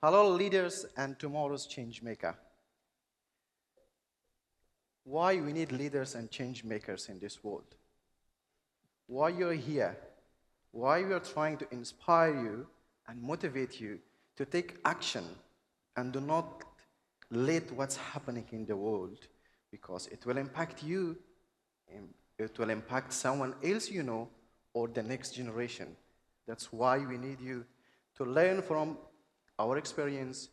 Hello, leaders and tomorrow's changemaker. Why we need leaders and changemakers in this world? Why you're here? Why we are trying to inspire you and motivate you to take action and do not let what's happening in the world, because it will impact you, it will impact someone else you know, or the next generation. That's why we need you to learn from our experience,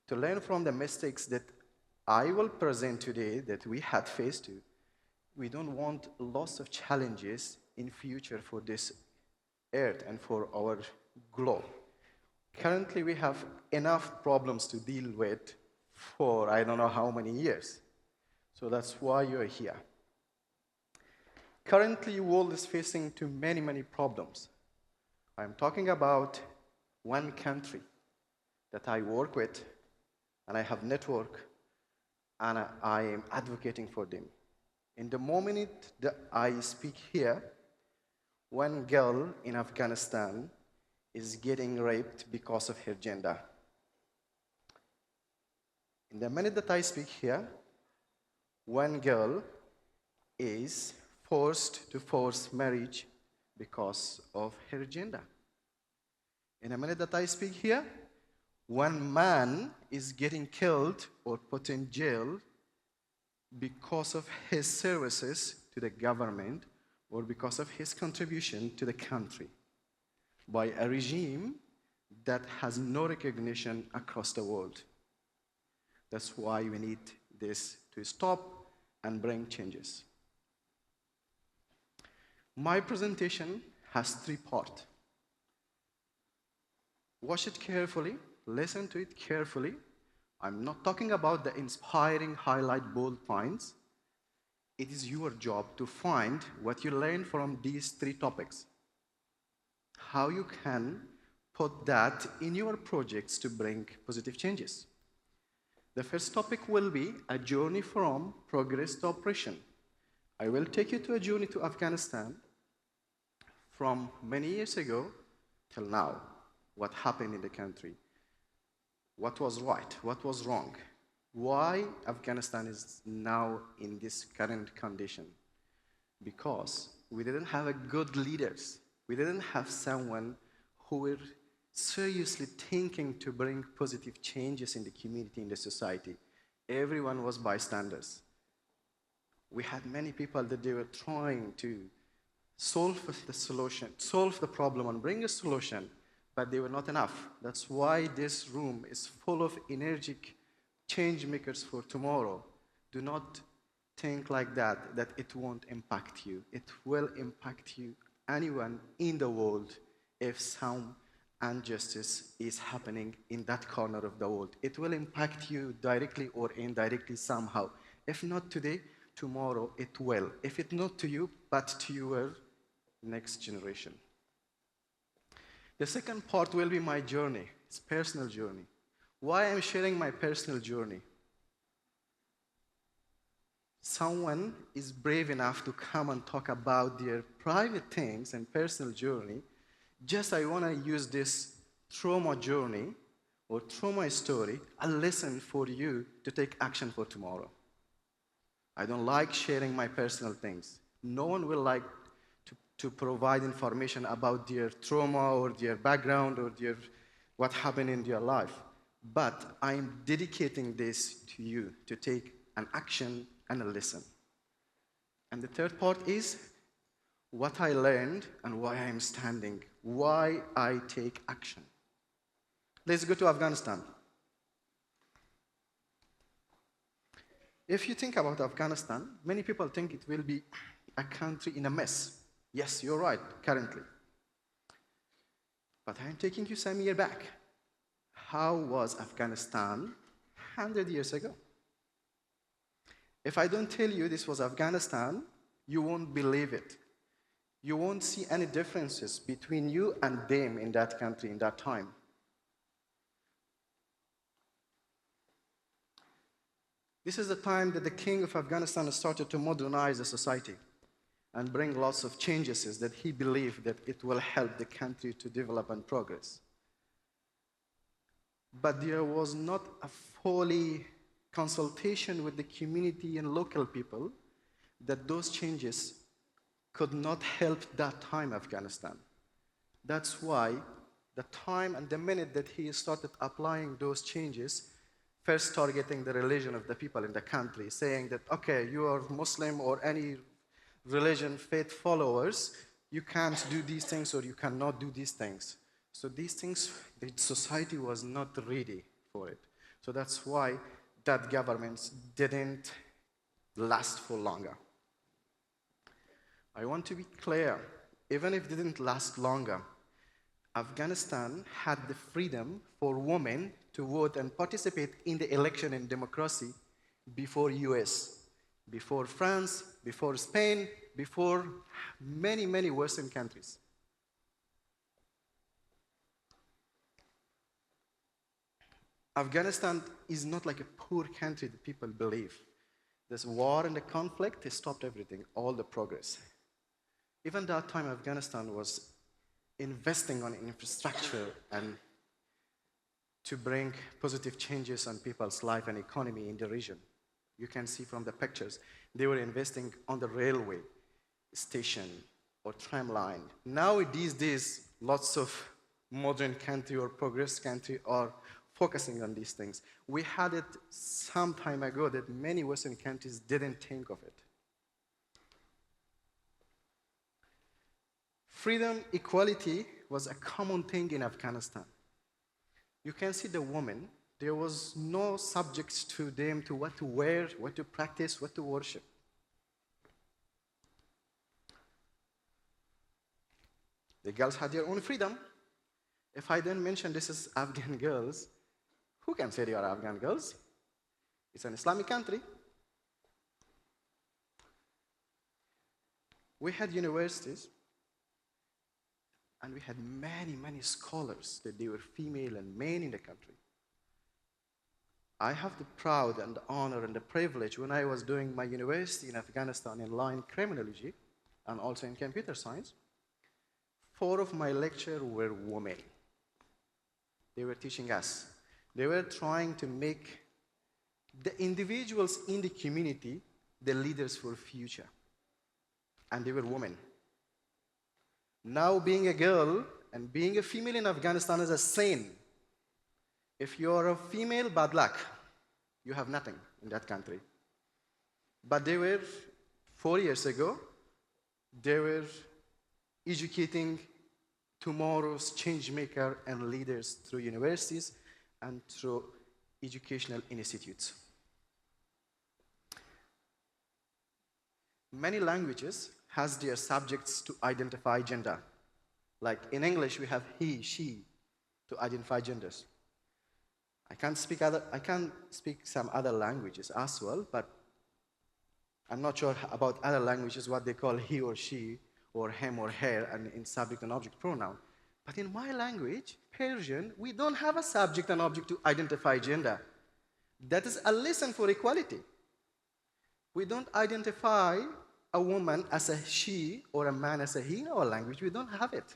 to learn from the mistakes that I will present today that we had faced to. We don't want lots of challenges in future for this earth and for our globe. Currently, we have enough problems to deal with for I don't know how many years. So that's why you're here. Currently, the world is facing too many problems. I'm talking about one country that I work with, and I have network, and I am advocating for them. In the moment that I speak here, one girl in Afghanistan is getting raped because of her gender. In the minute that I speak here, one girl is forced to force marriage because of her gender. In a minute that I speak here, one man is getting killed or put in jail because of his services to the government or because of his contribution to the country by a regime that has no recognition across the world. That's why we need this to stop and bring changes. My presentation has 3 parts. Watch it carefully, listen to it carefully. I'm not talking about the inspiring highlight bold points. It is your job to find what you learn from these 3 topics. How you can put that in your projects to bring positive changes. The first topic will be a journey from progress to oppression. I will take you to a journey to Afghanistan from many years ago till now. What happened in the country? What was right? What was wrong? Why Afghanistan is now in this current condition? Because we didn't have a good leaders. We didn't have someone who were seriously thinking to bring positive changes in the community, in the society. Everyone was bystanders. We had many people that they were trying to solve the problem and bring a solution, but they were not enough. That's why this room is full of energetic change makers for tomorrow. Do not think like that it won't impact you. It will impact you, anyone in the world, if some injustice is happening in that corner of the world. It will impact you directly or indirectly somehow. If not today, tomorrow it will. If it's not to you, but to your next generation. The second part will be my journey. It's personal journey. Why I'm sharing my personal journey? Someone is brave enough to come and talk about their private things and personal journey. Just I want to use this trauma journey or trauma story, a lesson for you to take action for tomorrow. I don't like sharing my personal things. No one will like to provide information about their trauma or their background or what happened in their life. But I'm dedicating this to you to take an action and a lesson. And the third part is what I learned and why I'm standing, why I take action. Let's go to Afghanistan. If you think about Afghanistan, many people think it will be a country in a mess. Yes, you're right, currently. But I'm taking you some years back. How was Afghanistan 100 years ago? If I don't tell you this was Afghanistan, you won't believe it. You won't see any differences between you and them in that country, in that time. This is the time that the king of Afghanistan started to modernize the society and bring lots of changes that he believed that it will help the country to develop and progress. but there was not a fully consultation with the community and local people that those changes could not help that time Afghanistan. That's why the time and the minute that he started applying those changes, first targeting the religion of the people in the country, saying that, okay, you are Muslim or any religion, faith followers, you can't do these things or you cannot do these things. So these things, the society was not ready for it. So that's why that governments didn't last for longer. I want to be clear, even if it didn't last longer, Afghanistan had the freedom for women to vote and participate in the election and democracy before US, before France, before Spain, before many, many Western countries. Afghanistan is not like a poor country that people believe. This war and the conflict has stopped everything, all the progress. Even that time, Afghanistan was investing on infrastructure and to bring positive changes on people's life and economy in the region. You can see from the pictures, they were investing on the railway station or tram line. Now, these days, lots of modern country or progress country are focusing on these things. We had it some time ago that many Western countries didn't think of it. Freedom, equality was a common thing in Afghanistan. You can see the women, there was no subjects to them to what to wear, what to practice, what to worship. The girls had their own freedom. If I then mention this is Afghan girls, who can say they are Afghan girls? It's an Islamic country. We had universities, and we had many, many scholars that they were female and men in the country. I have the proud and the honor and the privilege when I was doing my university in Afghanistan in line criminology and also in computer science, 4 of my lecturers were women. They were teaching us. They were trying to make the individuals in the community the leaders for future. And they were women. Now being a girl and being a female in Afghanistan is a sin. If you're a female, bad luck. You have nothing in that country. But they were, 4 years ago, they were educating tomorrow's changemaker and leaders through universities and through educational institutes. Many languages has their subjects to identify gender. Like in English, we have he, she to identify genders. I can speak some other languages as well, but I'm not sure about other languages what they call he or she or him or her and in subject and object pronoun. But in my language, Persian, we don't have a subject and object to identify gender. That is a lesson for equality. We don't identify a woman as a she or a man as a he in our language. We don't have it.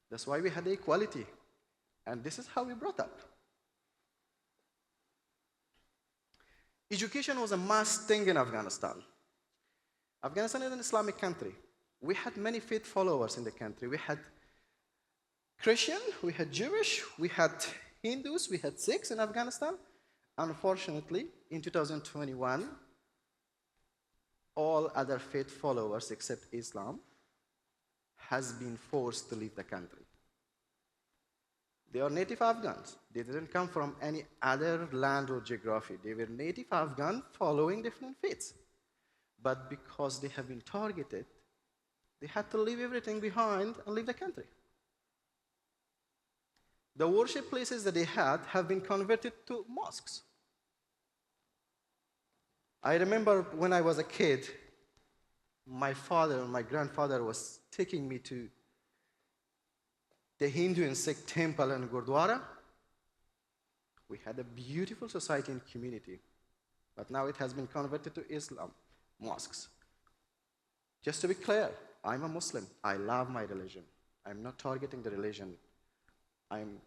That's why we had the equality. And this is how we brought up. Education was a must thing in Afghanistan. Afghanistan is an Islamic country. We had many faith followers in the country. We had Christian, we had Jewish, we had Hindus, we had Sikhs in Afghanistan. Unfortunately, in 2021, all other faith followers except Islam has been forced to leave the country. They are native Afghans. They didn't come from any other land or geography. They were native Afghan following different faiths. But because they have been targeted, they had to leave everything behind and leave the country. The worship places that they had have been converted to mosques. I remember when I was a kid, my father and my grandfather was taking me to the Hindu and Sikh temple and Gurdwara. We had a beautiful society and community, but now it has been converted to Islam mosques. Just to be clear, I'm a Muslim. I love my religion. I'm not targeting the religion. I'm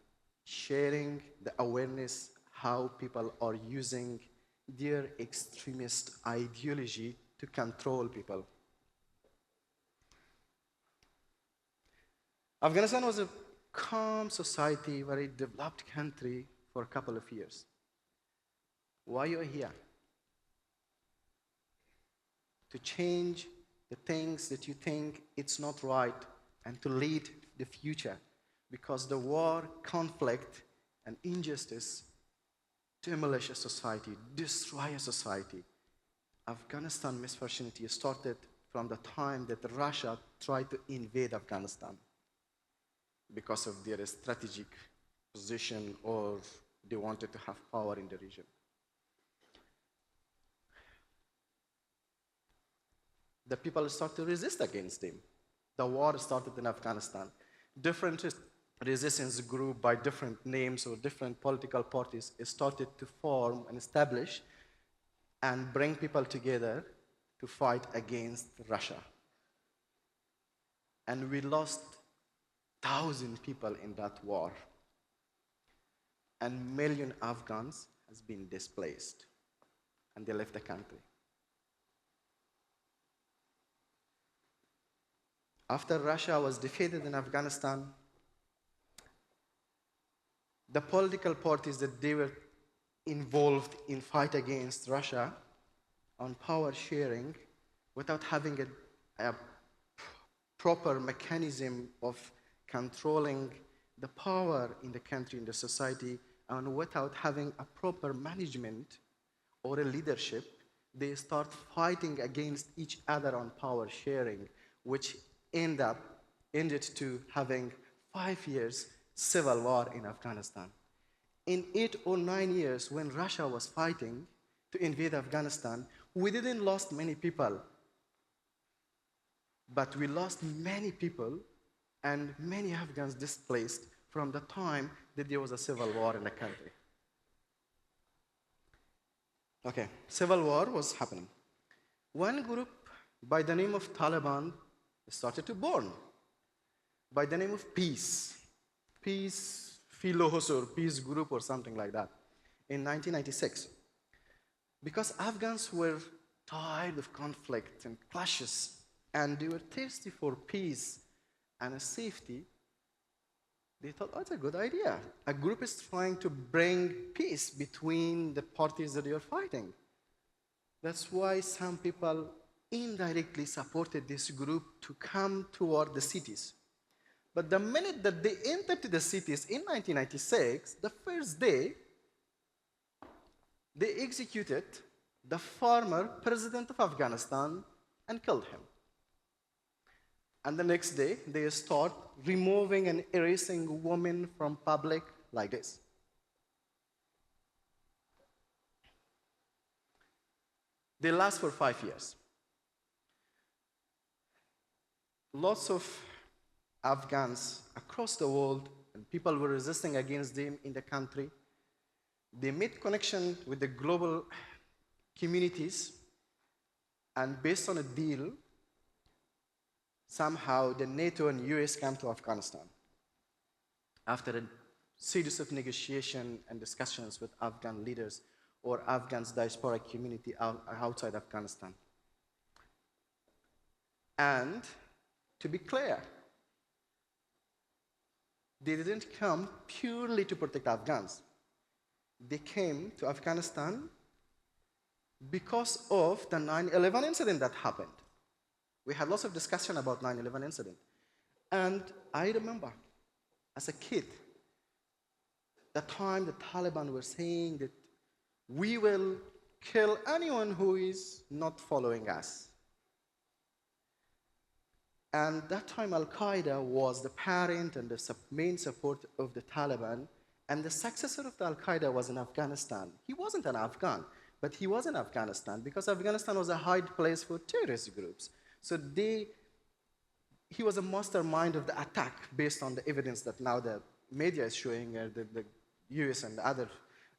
sharing the awareness how people are using their extremist ideology to control people. Afghanistan was a calm society, very developed country for a couple of years. Why are you here? To change the things that you think it's not right and to lead the future. Because the war, conflict, and injustice demolish a society, destroy a society. Afghanistan misfortunately started from the time that Russia tried to invade Afghanistan because of their strategic position, or they wanted to have power in the region. The people started to resist against them. The war started in Afghanistan. Different resistance groups by different names or different political parties started to form and establish and bring people together to fight against Russia. And we lost 1,000 people in that war. And million Afghans has been displaced. And they left the country. After Russia was defeated in Afghanistan, the political parties that they were involved in fight against Russia on power sharing without having a proper mechanism of controlling the power in the country, in the society, and without having a proper management or a leadership, they start fighting against each other on power sharing, which ended to having 5 years civil war in Afghanistan. In 8 or 9 years, when Russia was fighting to invade Afghanistan, we didn't lose many people, but we lost many people and many Afghans displaced from the time that there was a civil war in the country. Okay, civil war was happening. One group by the name of Taliban started to born by the name of peace philos or peace group or something like that in 1996. Because Afghans were tired of conflict and clashes and they were thirsty for peace and safety, they thought, oh, it's a good idea. A group is trying to bring peace between the parties that they are fighting. That's why some people indirectly supported this group to come toward the cities. But the minute that they entered to the cities in 1996, the first day, they executed the former president of Afghanistan and killed him. And the next day, they start removing and erasing women from public like this. They last for 5 years. Lots of Afghans across the world, and people were resisting against them in the country. They made connection with the global communities, and based on a deal, somehow the NATO and US came to Afghanistan. After a series of negotiations and discussions with Afghan leaders or Afghan diaspora community outside Afghanistan. And to be clear, they didn't come purely to protect Afghans. They came to Afghanistan because of the 9/11 incident that happened. We had lots of discussion about 9/11 incident. And I remember, as a kid, the time the Taliban were saying that we will kill anyone who is not following us. And that time, Al-Qaeda was the parent and the main support of the Taliban, and the successor of the Al-Qaeda was in Afghanistan. He wasn't an Afghan, but he was in Afghanistan because Afghanistan was a hide place for terrorist groups. So he was a mastermind of the attack based on the evidence that now the media is showing, the US and other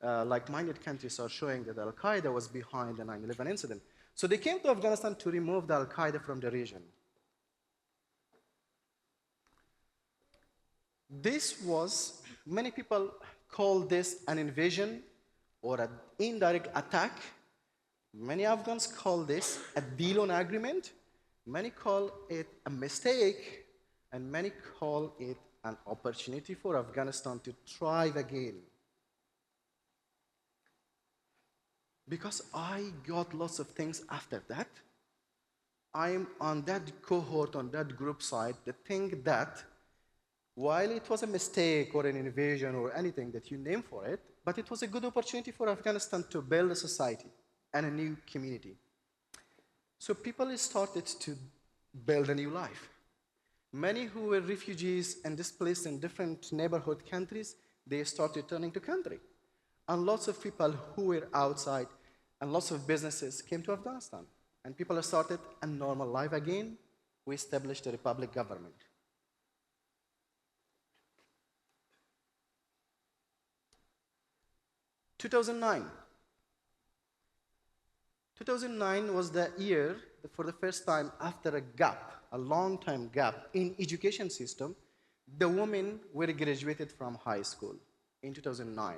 like-minded countries are showing that Al-Qaeda was behind the 9/11 incident. So they came to Afghanistan to remove the Al-Qaeda from the region. This was many people call this an invasion or an indirect attack. Many Afghans call this a deal on agreement. Many call it a mistake, and many call it an opportunity for Afghanistan to thrive again. Because I got lots of things after that, I'm on that cohort, on that group side, that think that while it was a mistake or an invasion or anything that you name for it, but it was a good opportunity for Afghanistan to build a society and a new community. So people started to build a new life. Many who were refugees and displaced in different neighborhood countries, they started turning to country. And lots of people who were outside and lots of businesses came to Afghanistan. And people started a normal life again. We established a republic government. 2009. 2009 was the year for the first time after a gap, a long time gap in education system, the women were graduated from high school in 2009.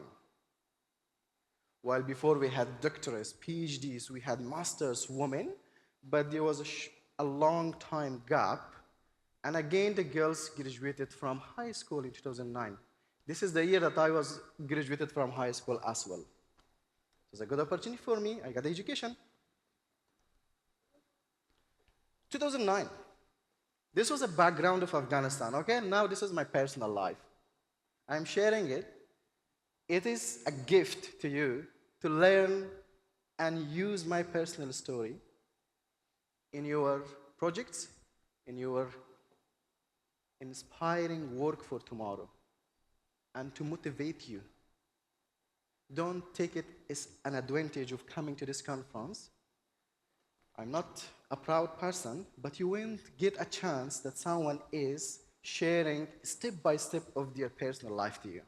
While before we had doctorates, PhDs, we had masters women, but there was a long time gap. And again, the girls graduated from high school in 2009. This is the year that I was graduated from high school as well. It was a good opportunity for me. I got education. 2009. This was a background of Afghanistan, okay? Now this is my personal life. I'm sharing it. It is a gift to you to learn and use my personal story in your projects, in your inspiring work for tomorrow, and to motivate you. Don't take it as an advantage of coming to this conference. I'm not a proud person, but you won't get a chance that someone is sharing step by step of their personal life to you.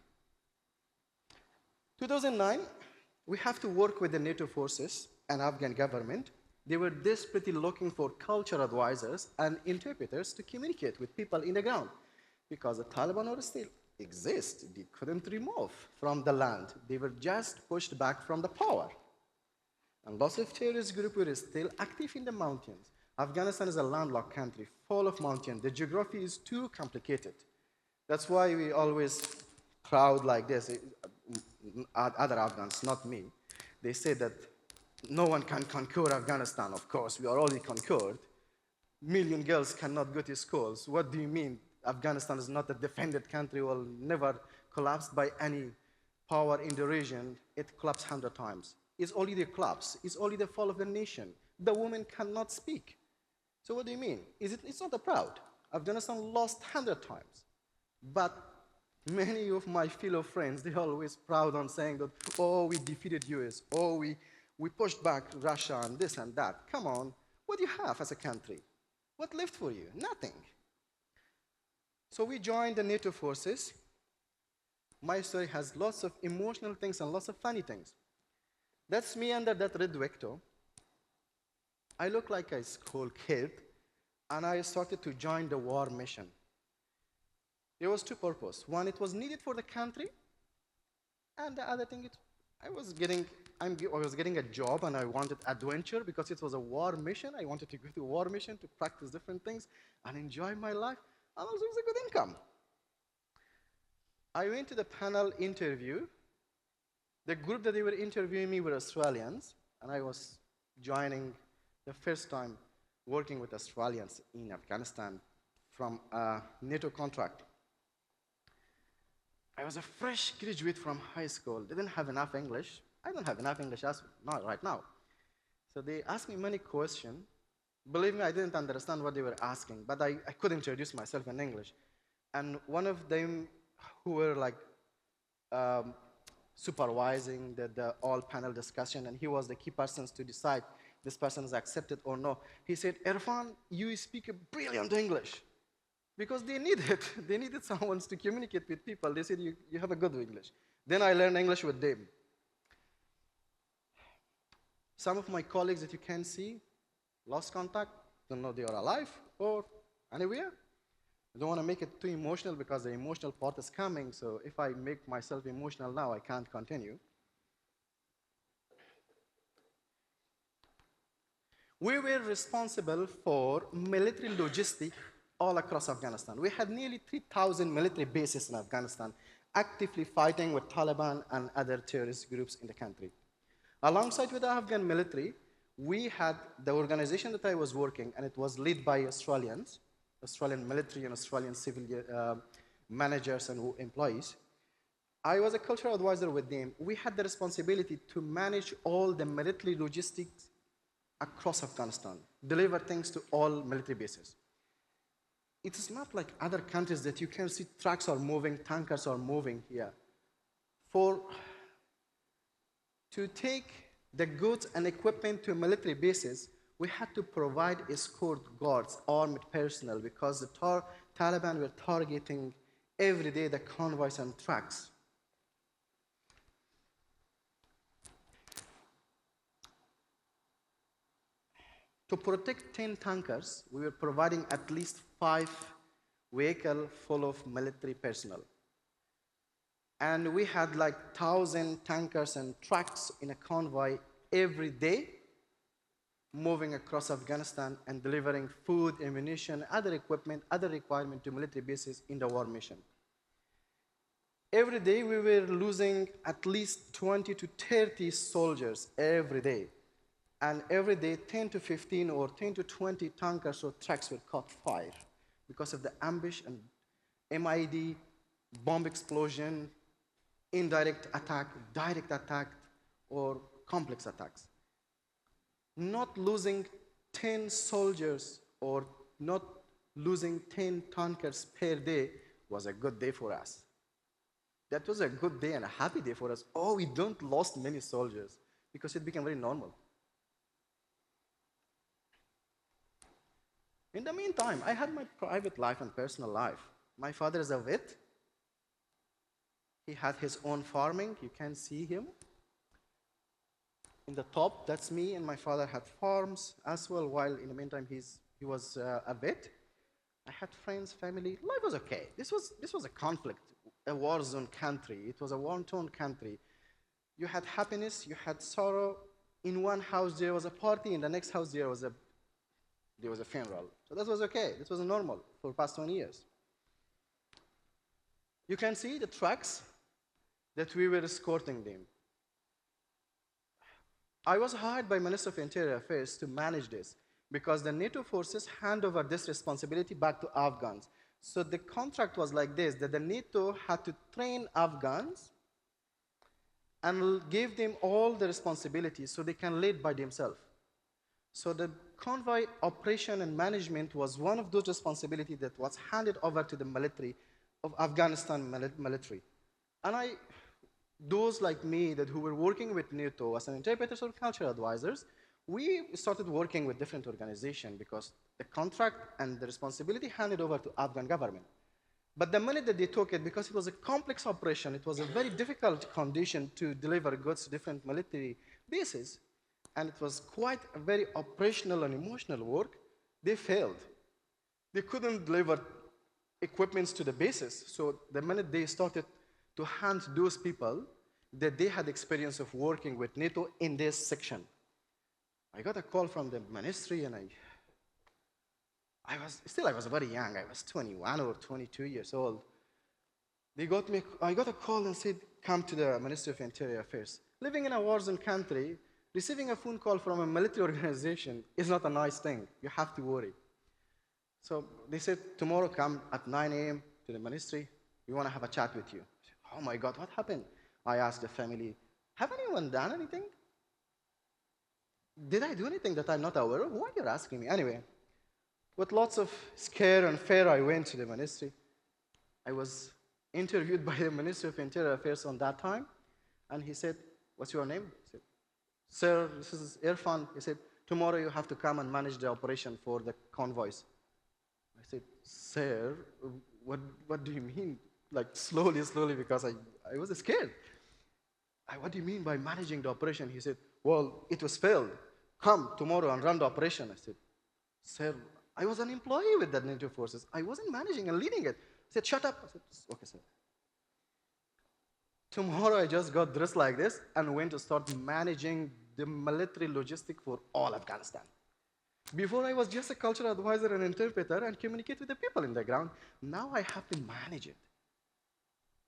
2009, we have to work with the NATO forces and Afghan government. They were desperately looking for culture advisors and interpreters to communicate with people in the ground because the Taliban were still exist. They couldn't remove from the land. They were just pushed back from the power. And lots of terrorist groups were still active in the mountains. Afghanistan is a landlocked country full of mountains. The geography is too complicated. That's why we always proud like this. Other Afghans, not me. They say that no one can conquer Afghanistan. Of course, we are already conquered. Million girls cannot go to schools. What do you mean? Afghanistan is not a defended country, will never collapse by any power in the region. It collapsed 100 times. It's only the collapse. It's only the fall of the nation. The women cannot speak. So what do you mean? It's not a proud. Afghanistan lost 100 times. But many of my fellow friends, they're always proud on saying that, oh, we defeated US, oh, we pushed back Russia and this and that. Come on, what do you have as a country? What left for you? Nothing. So we joined the NATO forces. My story has lots of emotional things and lots of funny things. That's me under that red vector. I look like a school kid, and I started to join the war mission. There was two purposes. One, it was needed for the country, and the other thing, I was getting a job, and I wanted adventure because it was a war mission. I wanted to go to a war mission to practice different things and enjoy my life, and also it was a good income. I went to the panel interview. The group that they were interviewing me were Australians, and I was joining the first time working with Australians in Afghanistan from a NATO contract. I was a fresh graduate from high school, didn't have enough English. I don't have enough English right now. So they asked me many questions. Believe me, I didn't understand what they were asking, but I could introduce myself in English. And one of them who were like supervising the all-panel discussion, and he was the key person to decide this person is accepted or no. He said, Erfan, you speak a brilliant English. Because they needed, they needed someone to communicate with people. They said, you have a good English. Then I learned English with them. Some of my colleagues that you can see, lost contact, don't know they are alive or anywhere. I don't want to make it too emotional because the emotional part is coming, so if I make myself emotional now, I can't continue. We were responsible for military logistics all across Afghanistan. We had nearly 3,000 military bases in Afghanistan, actively fighting with Taliban and other terrorist groups in the country. Alongside with the Afghan military, we had the organization that I was working, and it was led by Australians, Australian military and Australian civil managers and employees. I was a cultural advisor with them. We had the responsibility to manage all the military logistics across Afghanistan, deliver things to all military bases. It is not like other countries that you can see trucks are moving, tankers are moving here. To take the goods and equipment to military bases, we had to provide escort guards, armed personnel, because the Taliban were targeting every day the convoys and trucks. To protect 10 tankers, we were providing at least 5 vehicles full of military personnel. And we had like 1,000 tankers and trucks in a convoy every day, moving across Afghanistan and delivering food, ammunition, other equipment, other requirements to military bases in the war mission. Every day we were losing at least 20 to 30 soldiers every day. And every day 10 to 15 or 10 to 20 tankers or trucks would caught fire because of the ambush and MID, bomb explosion, indirect attack, direct attack, or complex attacks. Not losing 10 soldiers or not losing 10 tankers per day was a good day for us. That was a good day and a happy day for us. Oh, we don't lost many soldiers because it became very normal. In the meantime, I had my private life and personal life. My father is a vet. He had his own farming. You can see him. In the top, that's me, and my father had farms as well, while in the meantime, he was a vet. I had friends, family. Life was okay. This was a conflict, a war zone country. It was a war-torn country. You had happiness, you had sorrow. In one house, there was a party. In the next house, there was a funeral. So that was okay. This was normal for the past 20 years. You can see the trucks that we were escorting them. I was hired by Minister of Interior Affairs to manage this because the NATO forces hand over this responsibility back to Afghans. So the contract was like this, that the NATO had to train Afghans and give them all the responsibilities so they can lead by themselves. So the convoy operation and management was one of those responsibilities that was handed over to the military of Afghanistan military. And those like me who were working with NATO as an interpreters or cultural advisors, we started working with different organizations because the contract and the responsibility handed over to Afghan government. But the minute that they took it, because it was a complex operation, it was a very difficult condition to deliver goods to different military bases, and it was quite a very operational and emotional work, they failed. They couldn't deliver equipments to the bases. So the minute they started to hand those people that they had experience of working with NATO in this section, I got a call from the ministry, and I was very young. I was 21 or 22 years old. I got a call and said, come to the Ministry of Interior Affairs. Living in a war-zone country, receiving a phone call from a military organization is not a nice thing. You have to worry. So they said, tomorrow come at 9 a.m. to the ministry. We want to have a chat with you. I said, oh my God, what happened? I asked the family, have anyone done anything? Did I do anything that I'm not aware of? Why are you asking me? Anyway, with lots of scare and fear, I went to the ministry. I was interviewed by the Minister of Interior Affairs on that time, and he said, what's your name? I said, sir, this is Irfan. He said, tomorrow you have to come and manage the operation for the convoys. I said, sir, what do you mean? Like slowly, because I was scared. What do you mean by managing the operation? He said, well, it was failed. Come tomorrow and run the operation. I said, sir, I was an employee with the NATO forces. I wasn't managing and leading it. I said, shut up. I said, okay, sir. Tomorrow I just got dressed like this and went to start managing the military logistic for all Afghanistan. Before I was just a cultural advisor and interpreter and communicate with the people in the ground. Now I have to manage it.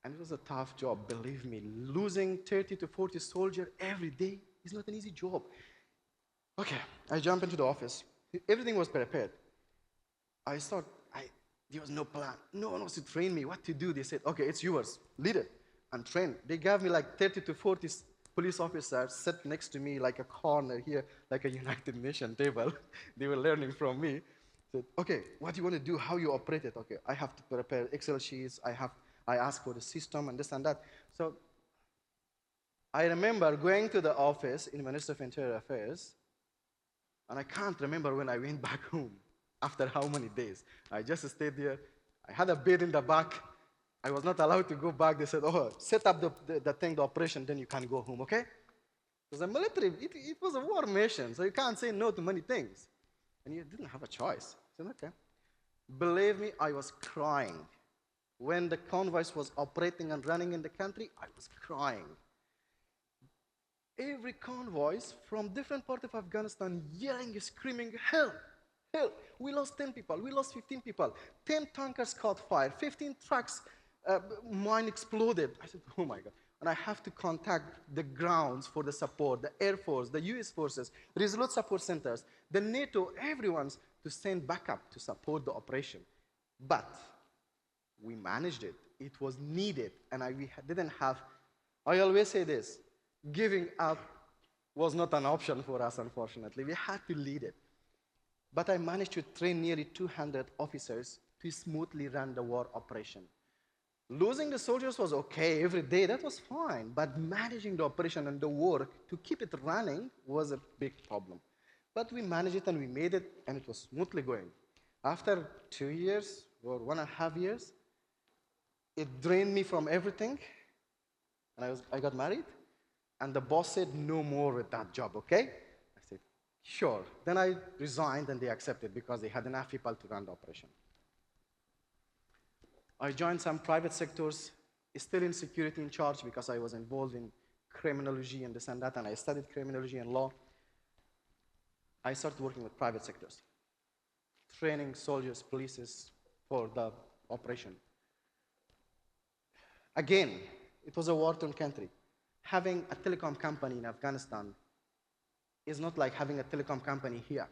And it was a tough job, believe me. Losing 30 to 40 soldiers every day is not an easy job. Okay, I jump into the office. Everything was prepared. There was no plan. No one was to train me what to do. They said, okay, it's yours, lead it and train. They gave me like 30 to 40 police officers sit next to me like a corner here, like a United Nations table. They were learning from me. Said, okay, what do you want to do, how you operate it? Okay, I have to prepare Excel sheets. I ask for the system and this and that. So I remember going to the office in the Ministry of Interior Affairs, and I can't remember when I went back home. After how many days? I just stayed there. I had a bed in the back. I was not allowed to go back. They said, oh, set up the operation, then you can go home, okay? Because the military, it was a war mission, so you can't say no to many things. And you didn't have a choice. I said, okay. Believe me, I was crying. When the convoys was operating and running in the country, I was crying. Every convoys from different parts of Afghanistan yelling, screaming, help! Hell, we lost 10 people, we lost 15 people, 10 tankers caught fire, 15 trucks, mine exploded. I said, oh my God. And I have to contact the grounds for the support, the Air Force, the US forces, resolute support centers, the NATO, everyone's to send backup to support the operation. But we managed it. It was needed, and we didn't have, I always say this, giving up was not an option for us, unfortunately. We had to lead it. But I managed to train nearly 200 officers to smoothly run the war operation. Losing the soldiers was okay every day, that was fine. But managing the operation and the work to keep it running was a big problem. But we managed it and we made it, and it was smoothly going. After 2 years or 1.5 years, it drained me from everything, and I got married, and the boss said, no more with that job, okay? Sure. Then I resigned and they accepted because they had enough people to run the operation. I joined some private sectors, still in security in charge because I was involved in criminology and this and that, and I studied criminology and law. I started working with private sectors, training soldiers, police for the operation. Again, it was a war-torn country. Having a telecom company in Afghanistan is not like having a telecom company here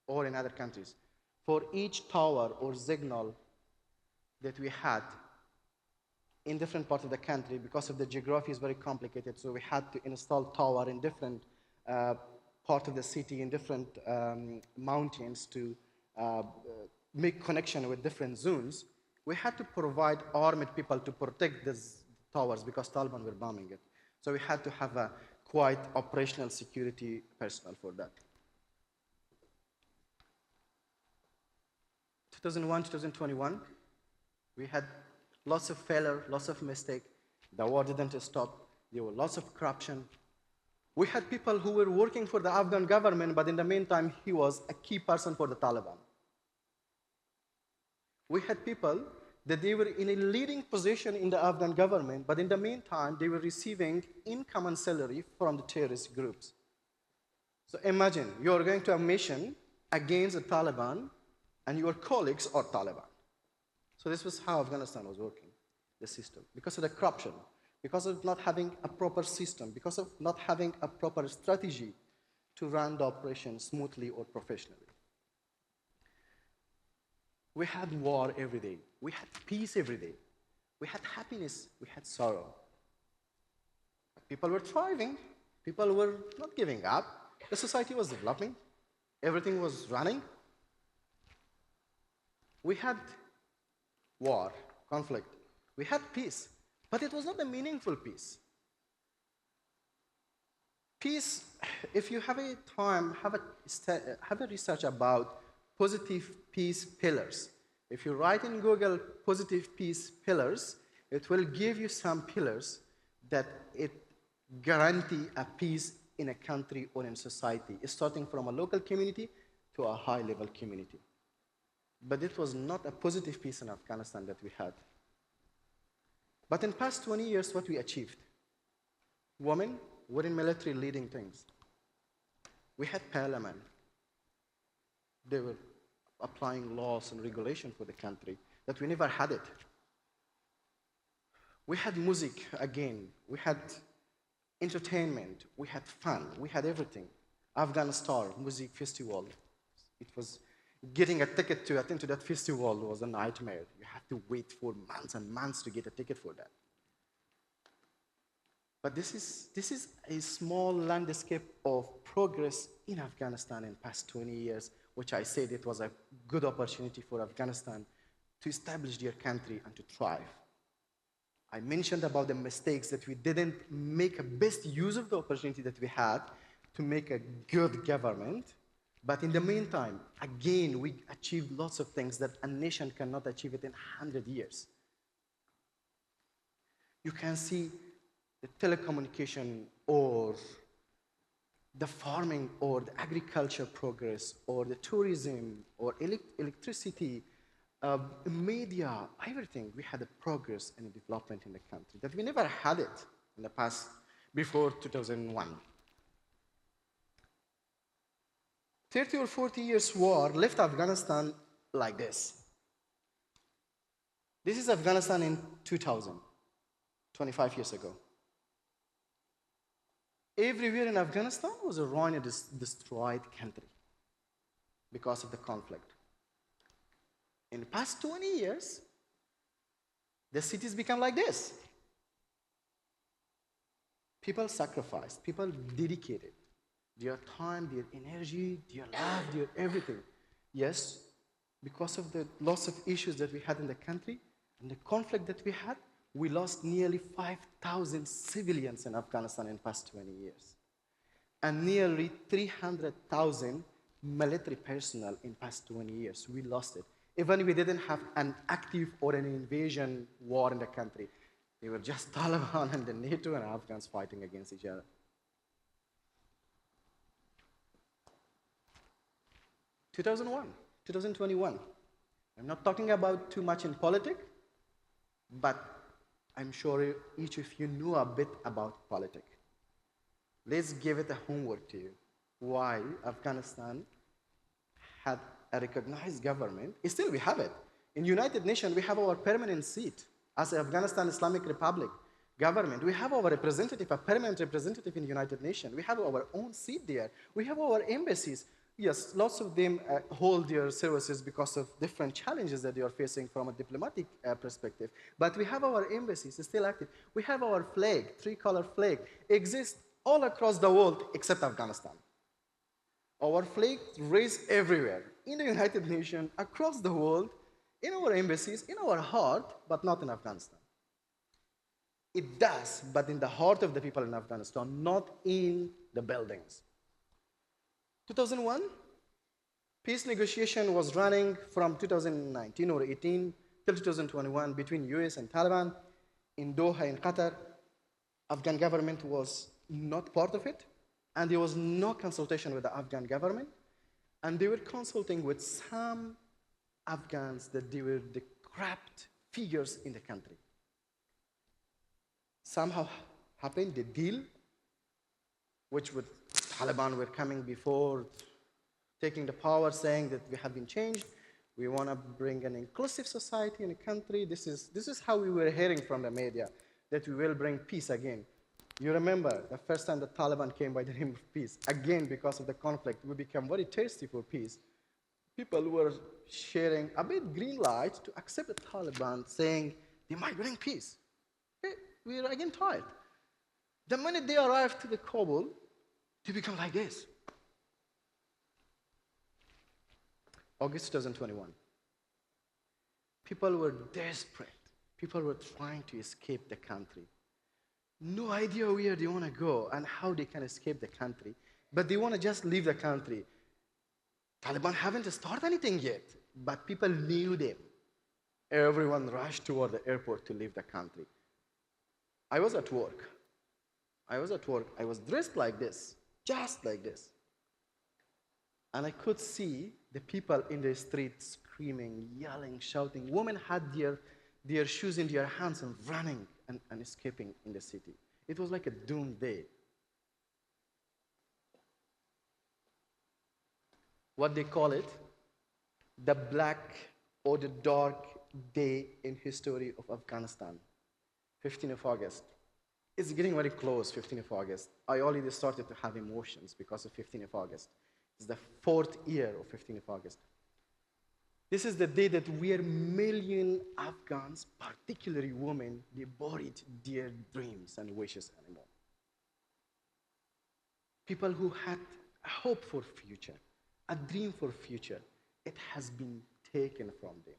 or in other countries. For each tower or signal that we had in different parts of the country, because of the geography is very complicated, so we had to install tower in different parts of the city, in different mountains to make connection with different zones. We had to provide armed people to protect these towers because Taliban were bombing it. So we had to have a quite operational security personnel for that. 2001, 2021, we had lots of failure, lots of mistake. The war didn't stop. There were lots of corruption. We had people who were working for the Afghan government, but in the meantime, he was a key person for the Taliban. We had people that they were in a leading position in the Afghan government, but in the meantime, they were receiving income and salary from the terrorist groups. So imagine, you're going to a mission against the Taliban, and your colleagues are Taliban. So this was how Afghanistan was working, the system, because of the corruption, because of not having a proper system, because of not having a proper strategy to run the operation smoothly or professionally. We had war every day. We had peace every day. We had happiness. We had sorrow. People were thriving. People were not giving up. The society was developing. Everything was running. We had war, conflict. We had peace. But it was not a meaningful peace. Peace, if you have a time, have a research about positive peace pillars. If you write in Google positive peace pillars, it will give you some pillars that it guarantee a peace in a country or in society, starting from a local community to a high-level community. But it was not a positive peace in Afghanistan that we had. But in past 20 years, what we achieved? Women were in military leading things. We had parliament. They were applying laws and regulation for the country that we never had it. We had music again. We had entertainment. We had fun. We had everything. Afghan Star Music Festival. It was getting a ticket to attend to that festival was a nightmare. You had to wait for months and months to get a ticket for that. But this is a small landscape of progress in Afghanistan in past 20 years, which I said it was a good opportunity for Afghanistan to establish their country and to thrive. I mentioned about the mistakes that we didn't make a best use of the opportunity that we had to make a good government. But in the meantime, again, we achieved lots of things that a nation cannot achieve it in 100 years. You can see the telecommunication or the farming or the agriculture progress or the tourism or electricity, media, everything. We had a progress and a development in the country that we never had it in the past before 2001. 30 or 40 years war left Afghanistan like this. This is Afghanistan in 2000, 25 years ago. Everywhere in Afghanistan was a ruined, destroyed country because of the conflict. In the past 20 years, the cities become like this. People sacrificed, people dedicated their time, their energy, their love, their everything. Yes, because of the lots of issues that we had in the country and the conflict that we had, we lost nearly 5,000 civilians in Afghanistan in the past 20 years. And nearly 300,000 military personnel in the past 20 years. We lost it. Even we didn't have an active or an invasion war in the country. They were just Taliban and the NATO and Afghans fighting against each other. 2001, 2021. I'm not talking about too much in politics, but I'm sure each of you knew a bit about politics. Let's give it a homework to you. Why Afghanistan had a recognized government. Still, we have it. In United Nations, we have our permanent seat as the Afghanistan Islamic Republic government. We have our representative, a permanent representative in the United Nations. We have our own seat there. We have our embassies. Yes, lots of them hold their services because of different challenges that they are facing from a diplomatic perspective. But we have our embassies still active. We have our flag, three-color flag, exists all across the world except Afghanistan. Our flag raised everywhere, in the United Nations, across the world, in our embassies, in our heart, but not in Afghanistan. It does, but in the heart of the people in Afghanistan, not in the buildings. 2001, peace negotiation was running from 2019 or 18 till 2021 between US and Taliban in Doha in Qatar. Afghan government was not part of it, and there was no consultation with the Afghan government, and they were consulting with some Afghans that they were the corrupt figures in the country. Somehow happened the deal, which with Taliban were coming before taking the power, saying that we have been changed. We want to bring an inclusive society in the country. This is how we were hearing from the media, that we will bring peace again. You remember the first time the Taliban came by the name of peace. Again, because of the conflict, we became very thirsty for peace. People were sharing a bit green light to accept the Taliban, saying they might bring peace. Okay, we are again tired. The minute they arrived to the Kabul, they become like this. August 2021. People were desperate. People were trying to escape the country. No idea where they want to go and how they can escape the country, but they want to just leave the country. Taliban haven't started anything yet, but people knew them. Everyone rushed toward the airport to leave the country. I was at work. I was dressed like this, just like this. And I could see The people in the streets screaming, yelling, shouting. Women had their shoes in their hands and running and escaping in the city. It was like a doomsday. What they call it, the black or the dark day in history of Afghanistan, 15th of August. It's getting very close, 15th of August. I already started to have emotions because of 15th of August. It's the 4th year of 15th of August. This is the day that where million Afghans, particularly women, they buried their dreams and wishes anymore. People who had a hope for future, a dream for future, it has been taken from them.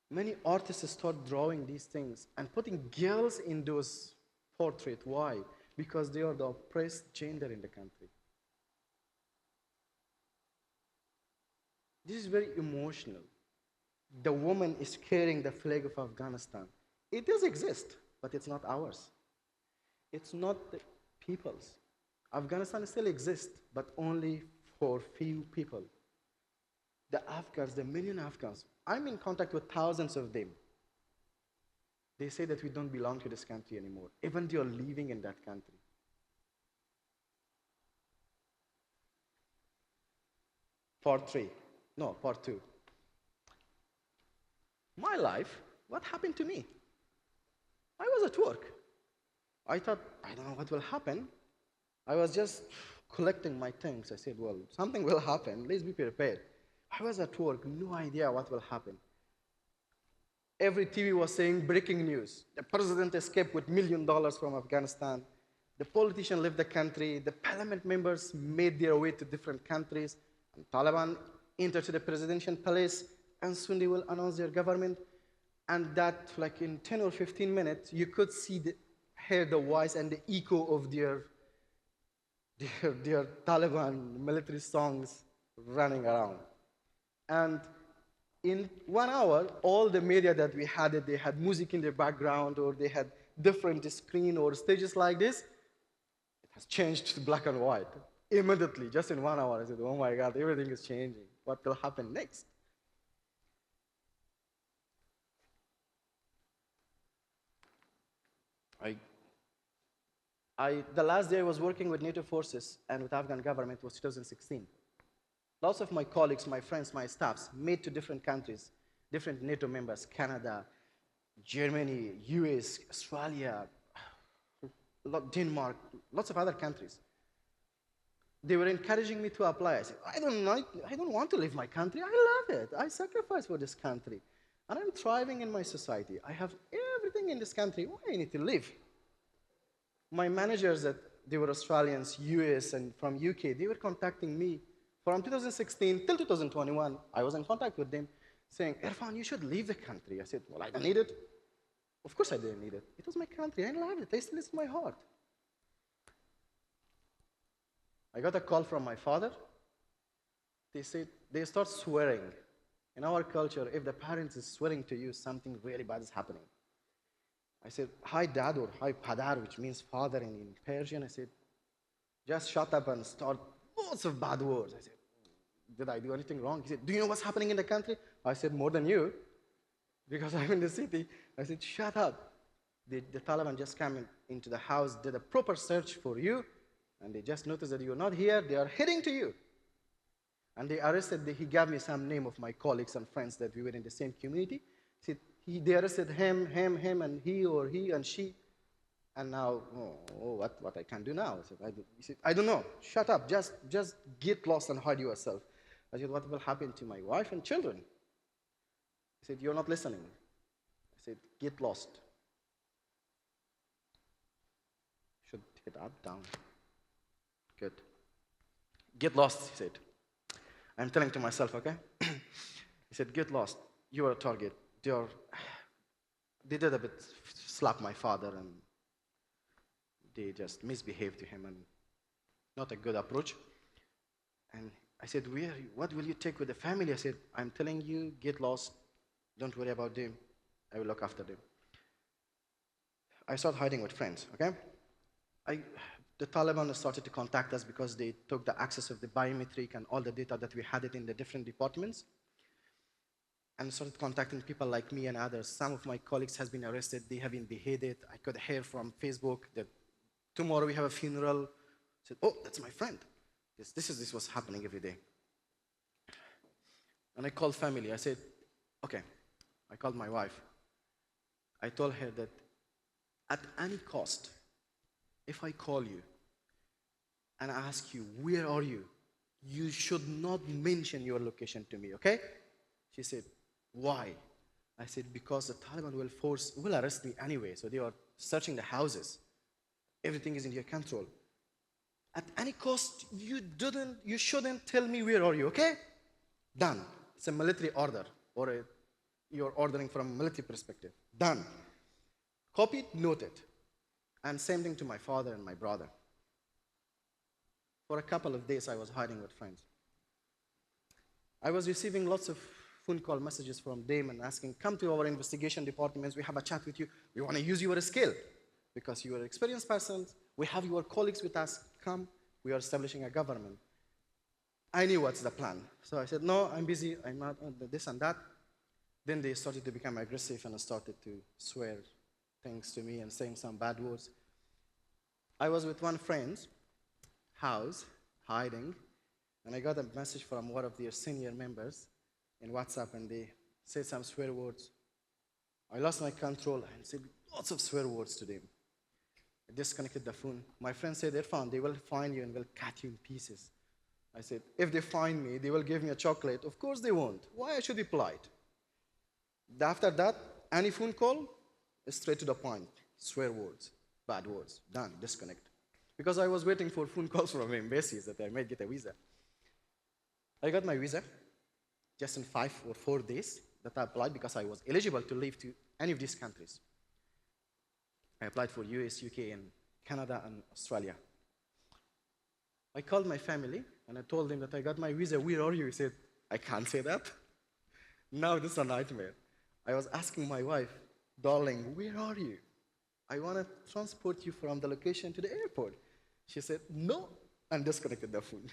Many artists start drawing these things and putting girls in those portraits. Why? Because they are the oppressed gender in the country. This is very emotional. The woman is carrying the flag of Afghanistan. It does exist, but it's not ours. It's not the people's. Afghanistan still exists, but only for few people. The Afghans, the million Afghans, I'm in contact with thousands of them. They say that we don't belong to this country anymore, even they are living in that country. Part 2. My life, what happened to me? I was at work. I thought, I don't know what will happen. I was just collecting my things. I said, well, something will happen. Let's be prepared. I was at work, no idea what will happen. Every TV was saying breaking news. The president escaped with $1 million from Afghanistan. The politician left the country. The parliament members made their way to different countries. And Taliban entered to the presidential palace, and soon they will announce their government. And that, like in 10 or 15 minutes, you could hear the voice and the echo of their Taliban military songs running around. And in 1 hour, all the media that we had, they had music in the background, or they had different screen or stages like this. It has changed to black and white. Immediately, just in 1 hour, I said, oh my God, everything is changing. What will happen next? The last day I was working with NATO forces and with Afghan government was 2016. Lots of my colleagues, my friends, my staffs made to different countries, different NATO members, Canada, Germany, US, Australia, Denmark, lots of other countries. They were encouraging me to apply. I said, I don't want to leave my country. I love it. I sacrifice for this country. And I'm thriving in my society. I have everything in this country. Why I need to leave? My managers, they were Australians, US, and from UK, they were contacting me from 2016 till 2021. I was in contact with them saying, Irfan, you should leave the country. I said, well, I don't need it. Of course I didn't need it. It was my country. I love it. I still it's in my heart. I got a call from my father. They said, they start swearing. In our culture, if the parents is swearing to you, something really bad is happening. I said, hi dad, or hi padar, which means father in Persian. I said, just shut up and start lots of bad words. I said, did I do anything wrong? He said, do you know what's happening in the country? I said, more than you, because I'm in the city. I said, shut up. The Taliban just came into the house, did a proper search for you, and they just noticed that you're not here. They are heading to you. And they arrested, he gave me some name of my colleagues and friends that we were in the same community. They arrested him, and he, or he, and she. And now, what I can do now? He said, I don't know. Shut up. Just get lost and hide yourself. I said, what will happen to my wife and children? He said, you're not listening. I said, get lost. Should hit up, down. Good. Get lost, he said. I'm telling to myself, okay? He said, get lost. You are a target. They did a bit slap my father, and they just misbehaved to him, and not a good approach. And I said, what will you take with the family? I said, I'm telling you, get lost. Don't worry about them. I will look after them. I started hiding with friends, okay? the Taliban started to contact us because they took the access of the biometric and all the data that we had it in the different departments, and started contacting people like me and others. Some of my colleagues has been arrested, they have been beheaded. I could hear from Facebook that tomorrow we have a funeral. I said, oh, that's my friend. This was happening every day. And I called family. I said, okay. I called my wife. I told her that at any cost, if I call you and ask you, where are you? You should not mention your location to me, okay? She said, why? I said, because the Taliban will arrest me anyway, so they are searching the houses. Everything is in your control. At any cost, you shouldn't tell me where are you, okay? Done. It's a military order, or you're ordering from a military perspective. Done. Copied, noted. And same thing to my father and my brother. For a couple of days, I was hiding with friends. I was receiving lots of phone call messages from them and asking, come to our investigation departments, we have a chat with you, we want to use your skill. Because you are an experienced person, we have your colleagues with us, come, we are establishing a government. I knew what's the plan. So I said, no, I'm busy, I'm not this and that. Then they started to become aggressive and started to swear things to me and saying some bad words. I was with one friend's house, hiding, and I got a message from one of their senior members in WhatsApp, and they said some swear words. I lost my control and said lots of swear words to them. I disconnected the phone. My friend said, Irfan, they will find you and will cut you in pieces. I said, if they find me, they will give me a chocolate. Of course they won't. Why I should be polite? After that, any phone call, straight to the point. Swear words, bad words, done, disconnect. Because I was waiting for phone calls from embassies that I might get a visa. I got my visa just in 5 or 4 days that I applied because I was eligible to leave to any of these countries. I applied for US, UK, and Canada, and Australia. I called my family, and I told them that I got my visa. Where are you? He said, I can't say that. Now this is a nightmare. I was asking my wife, darling, where are you? I want to transport you from the location to the airport. She said, no, and disconnected the phone.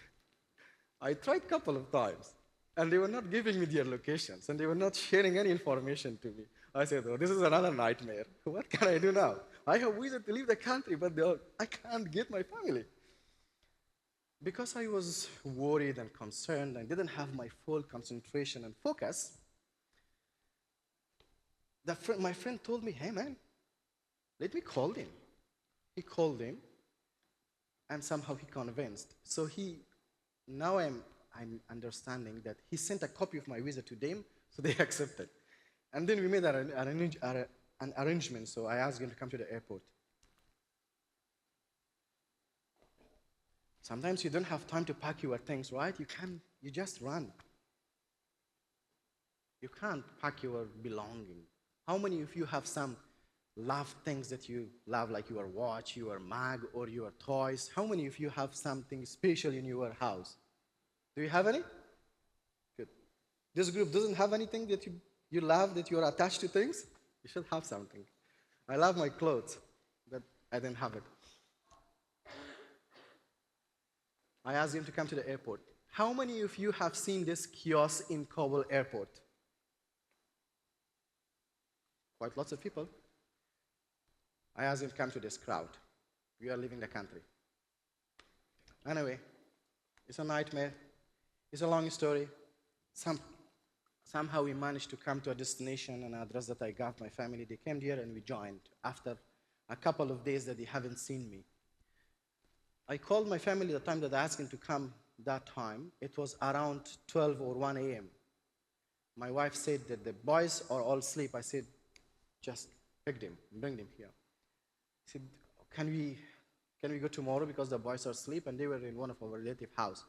I tried a couple of times, and they were not giving me their locations, and they were not sharing any information to me. I said, oh, this is another nightmare. What can I do now? I have visa to leave the country, but I can't get my family. Because I was worried and concerned and didn't have my full concentration and focus, my friend told me, hey man, let me call him. He called him, and somehow he convinced. So now I'm understanding that he sent a copy of my visa to them, so they accepted. And then we made an arrangement, so I asked him to come to the airport. Sometimes you don't have time to pack your things, right? You just run. You can't pack your belongings. How many of you have some loved things that you love, like your watch, your mug, or your toys? How many of you have something special in your house? Do you have any? Good. This group doesn't have anything that you love, that you are attached to things? You should have something. I love my clothes, but I didn't have it. I asked him to come to the airport. How many of you have seen this kiosk in Kabul airport? Quite lots of people. I asked him to come to this crowd. We are leaving the country. Anyway, it's a nightmare. It's a long story. Somehow we managed to come to a destination, an address that I gave my family. They came here and we joined after a couple of days that they haven't seen me. I called my family the time that I asked him to come that time. It was around 12 or 1 a.m. My wife said that the boys are all asleep. I said, just pick them, bring them here. He said, can we go tomorrow because the boys are asleep? And they were in one of our relative house.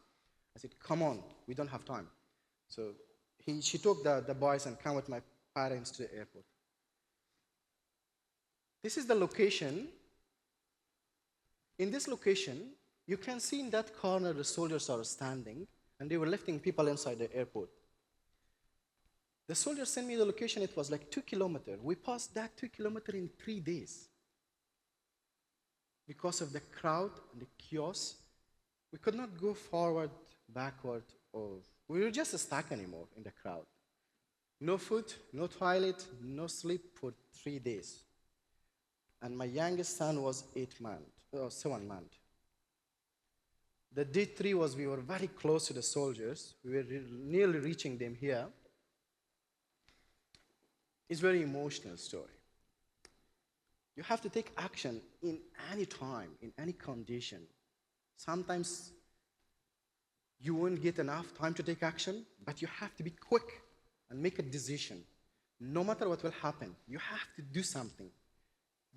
I said, come on, we don't have time. So she took the boys and came with my parents to the airport. This is the location. In this location, you can see in that corner the soldiers are standing, and they were lifting people inside the airport. The soldiers sent me the location. It was like 2 kilometers. We passed that 2 kilometers in 3 days. because of the crowd and the chaos, we could not go forward, backward, or we were just stuck anymore in the crowd. No food, no toilet, no sleep for 3 days. And my youngest son was 7 months. The day 3 was we were very close to the soldiers. We were nearly reaching them here. It's a very emotional story. You have to take action in any time, in any condition. Sometimes you won't get enough time to take action, but you have to be quick and make a decision. No matter what will happen, you have to do something.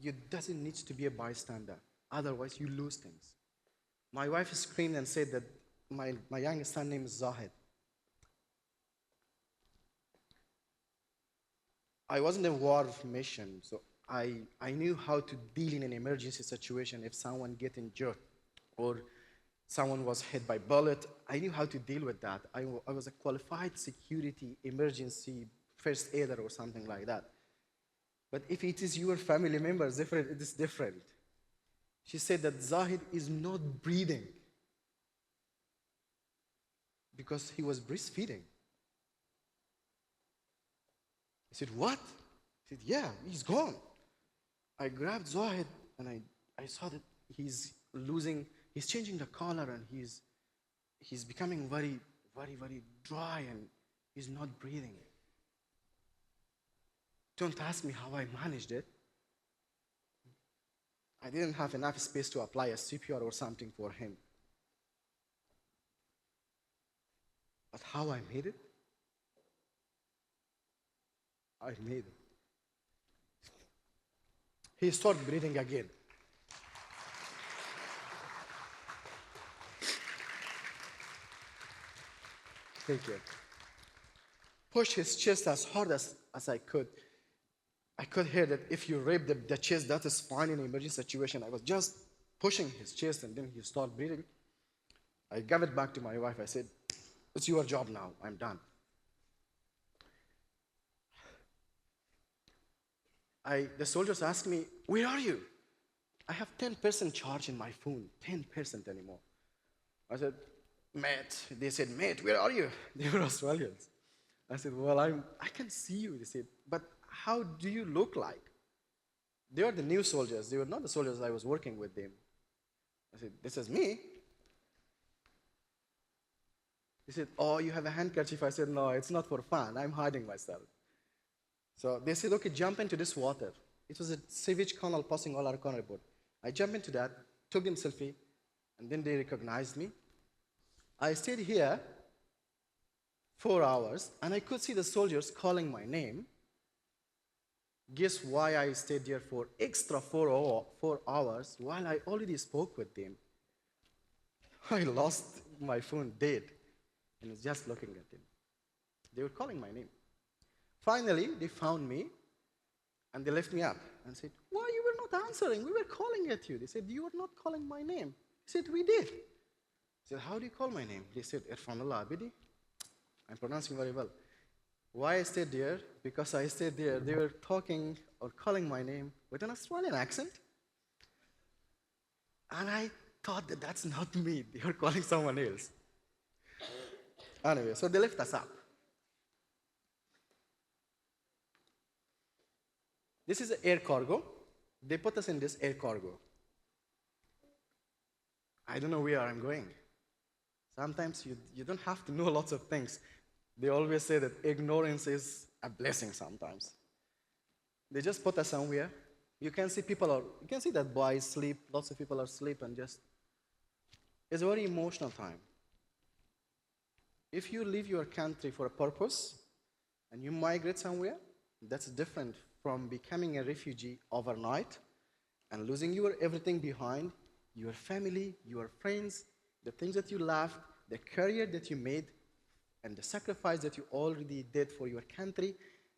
You doesn't need to be a bystander. Otherwise, you lose things. My wife screamed and said that my youngest son name is Zahid. I wasn't in a war mission, so I knew how to deal in an emergency situation if someone get injured or someone was hit by bullet. I knew how to deal with that. I was a qualified security emergency first aider or something like that. But if it is your family members, it is different. She said that Zahid is not breathing because he was breastfeeding. I said, what? He said, yeah, he's gone. I grabbed Zahid and I saw that he's changing the color and he's becoming very, very, very dry and he's not breathing. Don't ask me how I managed it. I didn't have enough space to apply a CPR or something for him. But how I made it? I made it. He started breathing again. Thank you. Pushed his chest as hard as I could. I could hear that if you rape the chest, that is fine in an emergency situation. I was just pushing his chest and then he started breathing. I gave it back to my wife. I said, it's your job now. I'm done. The soldiers asked me, where are you? I have 10% charge in my phone, 10% anymore. I said, mate. They said, mate, where are you? They were Australians. I said, well, I can see you. They said, but how do you look like? They are the new soldiers. They were not the soldiers I was working with them. I said, this is me. They said, oh, you have a handkerchief. I said, no, it's not for fun. I'm hiding myself. So they said, okay, jump into this water. It was a sewage canal passing all our corner board. I jumped into that, took them selfie, and then they recognized me. I stayed here 4 hours, and I could see the soldiers calling my name. Guess why I stayed there for extra 4 hours while I already spoke with them? I lost my phone dead, and was just looking at them. They were calling my name. Finally, they found me, and they left me up and said, why you were not answering? We were calling at you. They said, you were not calling my name. I said, we did. I said, how do you call my name? They said, Erfanullah Abidi. I'm pronouncing very well. Why I stayed there? Because I stayed there. They were talking or calling my name with an Australian accent. And I thought that that's not me. They were calling someone else. Anyway, so they left us up. This is air cargo. They put us in this air cargo. I don't know where I'm going. Sometimes you don't have to know lots of things. They always say that ignorance is a blessing sometimes. They just put us somewhere. You can see you can see that boys sleep, lots of people are asleep and just, it's a very emotional time. If you leave your country for a purpose and you migrate somewhere, that's different from becoming a refugee overnight and losing your everything behind, your family, your friends, the things that you left, the career that you made, and the sacrifice that you already did for your country,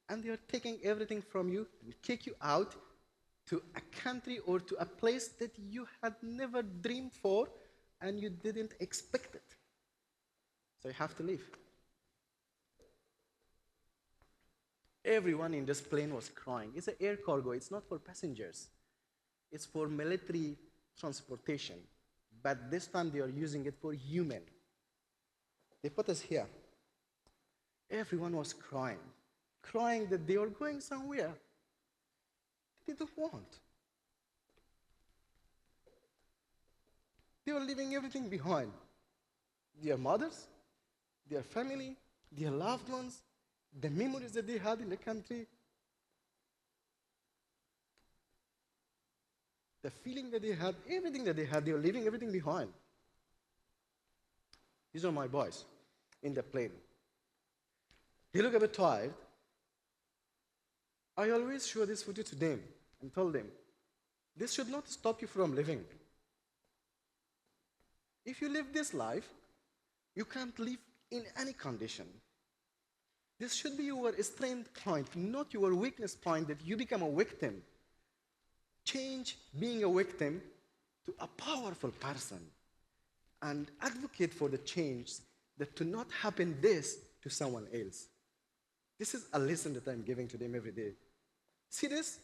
and they are taking everything from you and kick you out to a country or to a place that you had never dreamed for and you didn't expect it. So you have to leave. Everyone in this plane was crying. It's an air cargo. It's not for passengers. It's for military transportation, but this time they are using it for human. They put us here. Everyone was crying that they were going somewhere they don't want. They were leaving everything behind. Their mothers, their family, their loved ones, the memories that they had in the country, the feeling that they had, everything that they had, they were leaving everything behind. These are my boys in the plane. They look a bit tired. I always show this photo to them and tell them, this should not stop you from living. If you live this life, you can't live in any condition. This should be your strength point, not your weakness point that you become a victim. Change being a victim to a powerful person and advocate for the change that to not happen this to someone else. This is a lesson that I'm giving to them every day. See this?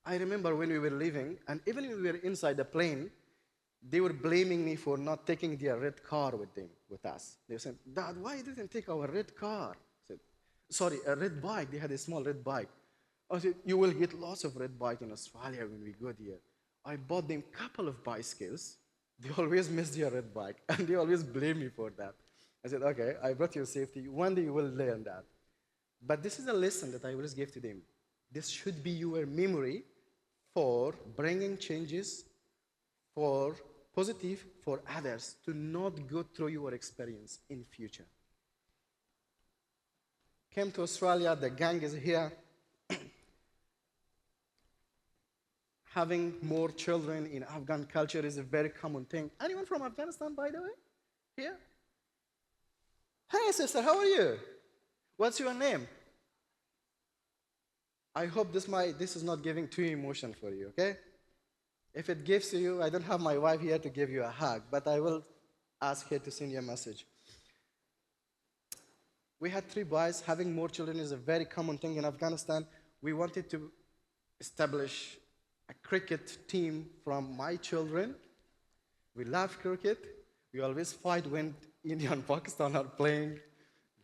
I remember when we were leaving, and even when we were inside the plane, they were blaming me for not taking their red car with us. They were saying, Dad, why you didn't take our red car? I said, sorry, a red bike. They had a small red bike. I said, you will get lots of red bike in Australia when we go there. I bought them a couple of bicycles. They always miss their red bike, and they always blame me for that. I said, okay, I brought you safety. One day you will learn that. But this is a lesson that I always give to them. This should be your memory for bringing changes, for positive, for others, to not go through your experience in future. Came to Australia, the gang is here. Having more children in Afghan culture is a very common thing. Anyone from Afghanistan, by the way? Here? Hey, sister, how are you? What's your name? I hope this is not giving too emotion for you, okay? If it gives to you, I don't have my wife here to give you a hug, but I will ask her to send you a message. We had 3 boys. Having more children is a very common thing in Afghanistan. We wanted to establish a cricket team from my children. We love cricket. We always fight when India and Pakistan are playing,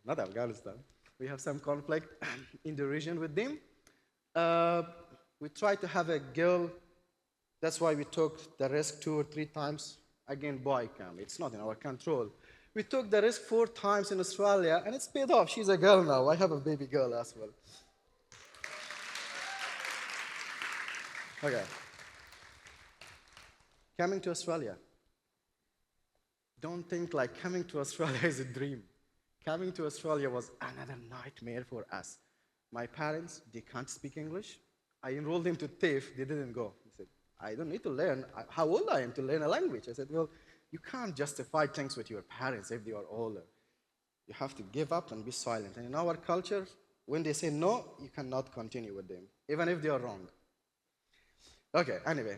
not Afghanistan. We have some conflict in the region with them. We tried to have a girl. That's why we took the risk 2 or 3 times. Again, boy come. It's not in our control. We took the risk 4 times in Australia, and it's paid off. She's a girl now. I have a baby girl as well. Okay. Coming to Australia. Don't think like coming to Australia is a dream. Coming to Australia was another nightmare for us. My parents, they can't speak English. I enrolled them to TAFE. They didn't go. They said, I don't need to learn. How old I am to learn a language? I said, well, you can't justify things with your parents if they are older. You have to give up and be silent. And in our culture, when they say no, you cannot continue with them, even if they are wrong. Okay, anyway.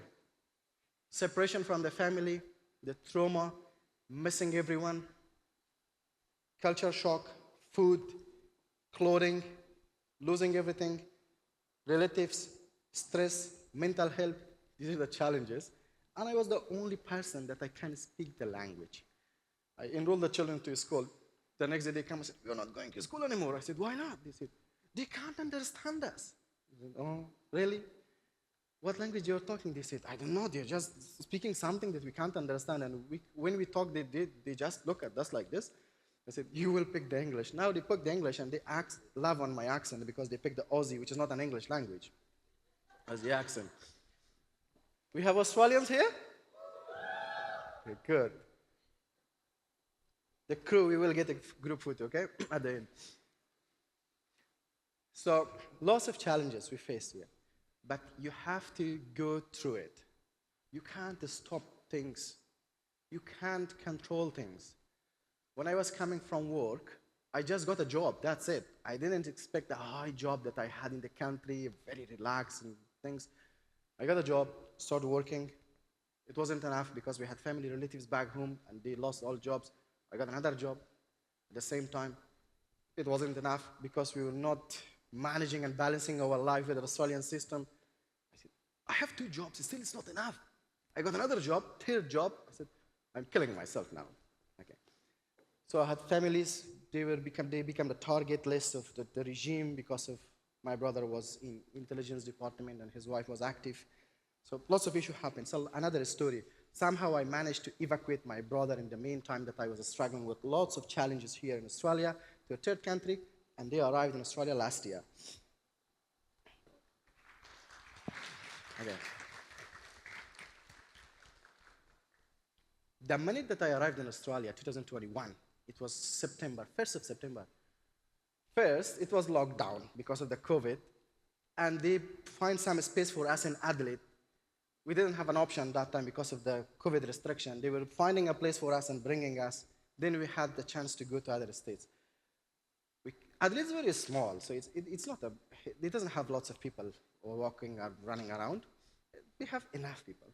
Separation from the family, the trauma, missing everyone, culture shock, food, clothing, losing everything, relatives, stress, mental health. These are the challenges. And I was the only person that I can speak the language. I enrolled the children to school. The next day they come and said, we're not going to school anymore. I said, why not? They said, they can't understand us. I said, oh, really? What language you're talking? They said, I don't know. They're just speaking something that we can't understand. And when we talk, they just look at us like this. I said, you will pick the English. Now they pick the English and they love on my accent because they pick the Aussie, which is not an English language, as the accent. We have Australians here? Okay, good. The crew, we will get a group photo, okay, at the end. So, lots of challenges we face here. But you have to go through it. You can't stop things. You can't control things. When I was coming from work, I just got a job, that's it. I didn't expect a high job that I had in the country, very relaxed and things. I got a job, started working. It wasn't enough because we had family relatives back home and they lost all jobs. I got another job at the same time. It wasn't enough because we were not managing and balancing our life with the Australian system. I said, I have 2 jobs, still it's not enough. I got another job, third job. I said, I'm killing myself now. Okay. So I had families, they become the target list of the regime because of my brother was in intelligence department and his wife was active. So lots of issues happened. So another story. Somehow I managed to evacuate my brother in the meantime that I was struggling with lots of challenges here in Australia to a third country, and they arrived in Australia last year. Okay. The minute that I arrived in Australia, 2021, it was September, 1st of September. First, it was locked down because of the COVID, and they find some space for us in Adelaide. We didn't have an option that time because of the COVID restriction. They were finding a place for us and bringing us. Then we had the chance to go to other states. Adelaide is very small, so it's not a, it doesn't have lots of people walking or running around. We have enough people.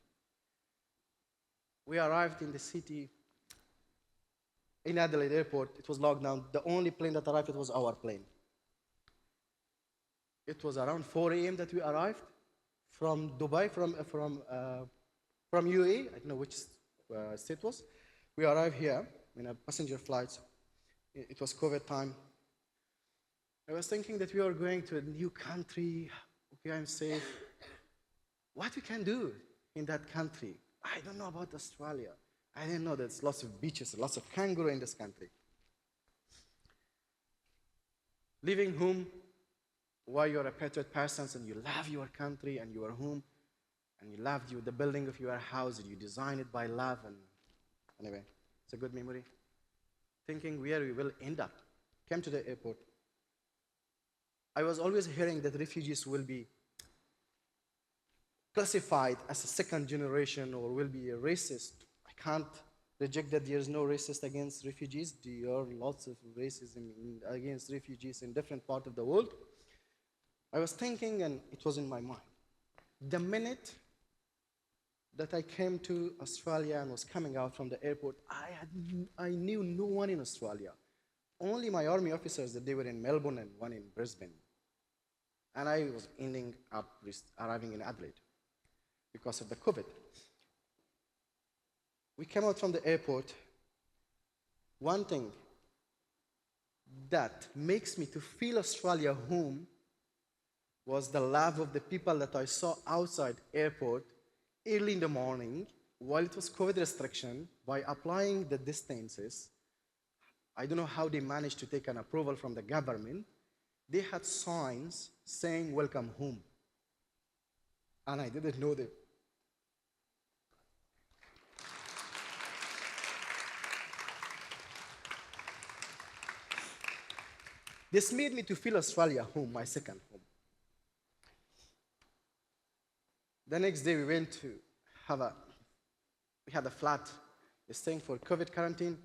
We arrived in the city, in Adelaide airport. It was locked down. The only plane that arrived, it was our plane. It was around 4 a.m. that we arrived from Dubai, from UAE. I don't know which state was. We arrived here in a passenger flight. It was COVID time. I was thinking that we are going to a new country. Okay, I'm safe. What we can do in that country? I don't know about Australia. I didn't know there's lots of beaches, lots of kangaroo in this country. Leaving home, while you're a patriot person and you love your country and your home, and you love the building of your house and you design it by love, and anyway, it's a good memory. Thinking where we will end up. Came to the airport. I was always hearing that refugees will be classified as a second generation or will be a racist. I can't reject that there's no racist against refugees. There are lots of racism against refugees in different parts of the world. I was thinking, and it was in my mind. The minute that I came to Australia and was coming out from the airport, I knew no one in Australia. Only my army officers that they were in Melbourne and one in Brisbane. And I was ending up arriving in Adelaide because of the COVID. We came out from the airport. One thing that makes me to feel Australia home was the love of the people that I saw outside airport early in the morning while it was COVID restriction by applying the distances. I don't know how they managed to take an approval from the government. They had signs saying welcome home. And I didn't know that. This made me to feel Australia home, my second home. The next day we went to we had a flat, staying for COVID quarantine.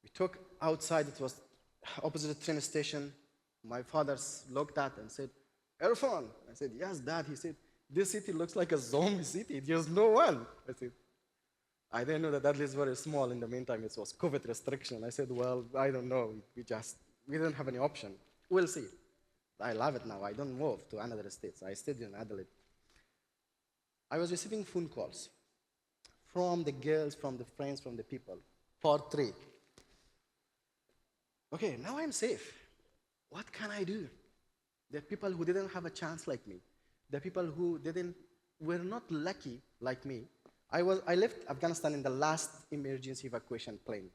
We took outside, it was opposite the train station. My father looked at and said, Erfan. I said, yes, Dad. He said, this city looks like a zombie city. There's no one. I said, I didn't know that Adelaide is very small. In the meantime, it was COVID restriction. I said, well, I don't know. We didn't have any option. We'll see. I love it now. I don't move to another state. I stayed in Adelaide. I was receiving phone calls from the girls, from the friends, from the people. Part 3. Okay, now I'm safe. What can I do? There are people who didn't have a chance like me. There are people who were not lucky like me. I left Afghanistan in the last emergency evacuation plane.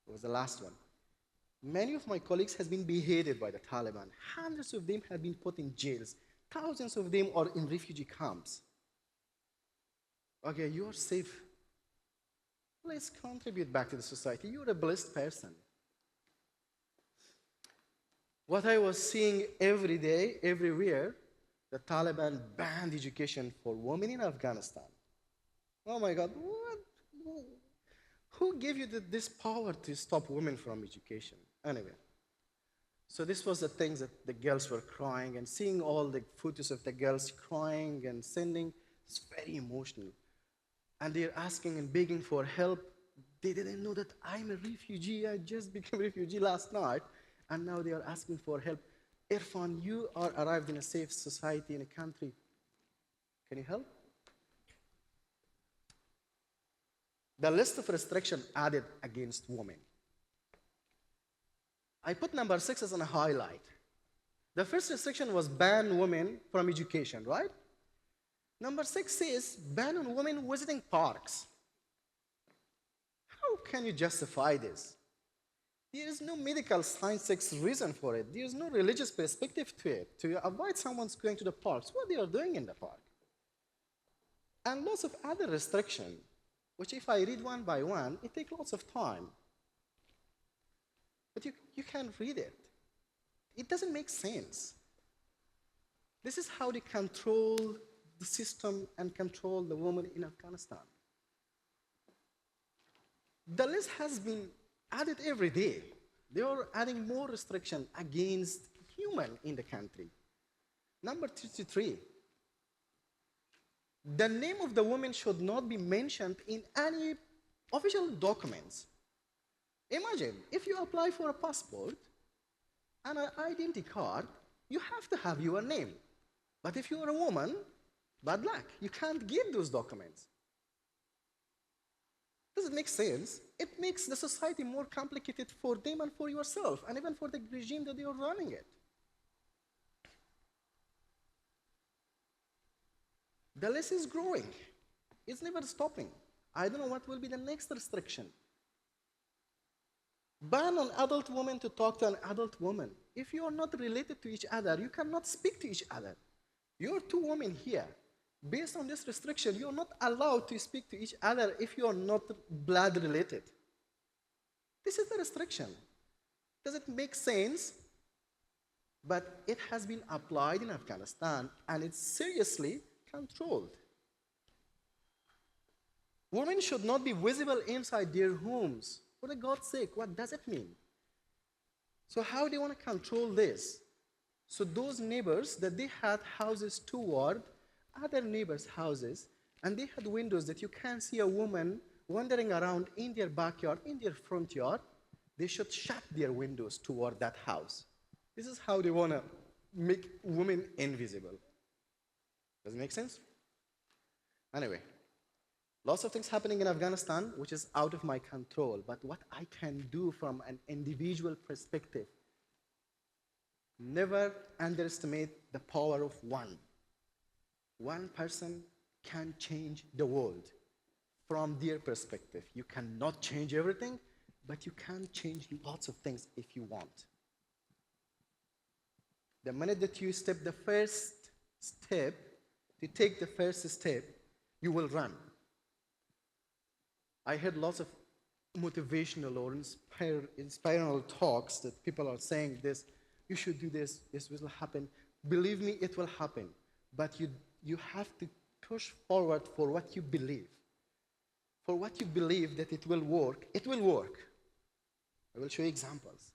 It was the last one. Many of my colleagues have been beheaded by the Taliban. Hundreds of them have been put in jails. Thousands of them are in refugee camps. Okay, you're safe. Let's contribute back to the society. You're a blessed person. What I was seeing every day, everywhere, the Taliban banned education for women in Afghanistan. Oh my God, what? Who gave you this power to stop women from education? Anyway, so this was the things that the girls were crying, and seeing all the photos of the girls crying and sending, it's very emotional. And they're asking and begging for help. They didn't know that I'm a refugee. I just became a refugee last night. And now they are asking for help. Irfan, you are arrived in a safe society in a country. Can you help? the list of restrictions added against women. I put number 6 as a highlight. The first restriction was ban women from education, right? Number 6 says ban on women visiting parks. How can you justify this? There is no medical scientific reason for it. There is no religious perspective to it. To avoid someone's going to the parks, what they are doing in the park. And lots of other restrictions, which if I read one by one, it takes lots of time. But you can read it. It doesn't make sense. This is how they control the system and control the women in Afghanistan. The list has been added every day. They are adding more restriction against human in the country. Number 33. The name of the woman should not be mentioned in any official documents. Imagine, if you apply for a passport and an identity card, you have to have your name. But if you are a woman, bad luck. You can't give those documents. Does it make sense? It makes the society more complicated for them and for yourself, and even for the regime that they are running it. The list is growing. It's never stopping. I don't know what will be the next restriction. Ban on adult women to talk to an adult woman. If you are not related to each other, you cannot speak to each other. You're two women here. Based on this restriction, you're not allowed to speak to each other if you are not blood related. This is the restriction. Does it make sense? But it has been applied in Afghanistan, and it's seriously controlled. Women should not be visible inside their homes. For God's sake, what does it mean? So how do you want to control this? So those neighbors that they had houses toward other neighbors' houses, and they had windows that you can see a woman wandering around in their backyard, in their front yard, they should shut their windows toward that house. This is how they want to make women invisible. Does it make sense? Anyway, lots of things happening in Afghanistan, which is out of my control, but what I can do from an individual perspective, never underestimate the power of one. One person can change the world from their perspective. You cannot change everything, but you can change lots of things if you want. The minute that you step the first step, to take the first step, you will run. I heard lots of motivational or inspirational talks that people are saying this, you should do this, this will happen. Believe me, it will happen. But you have to push forward for what you believe. For what you believe that it will work, it will work. I will show you examples.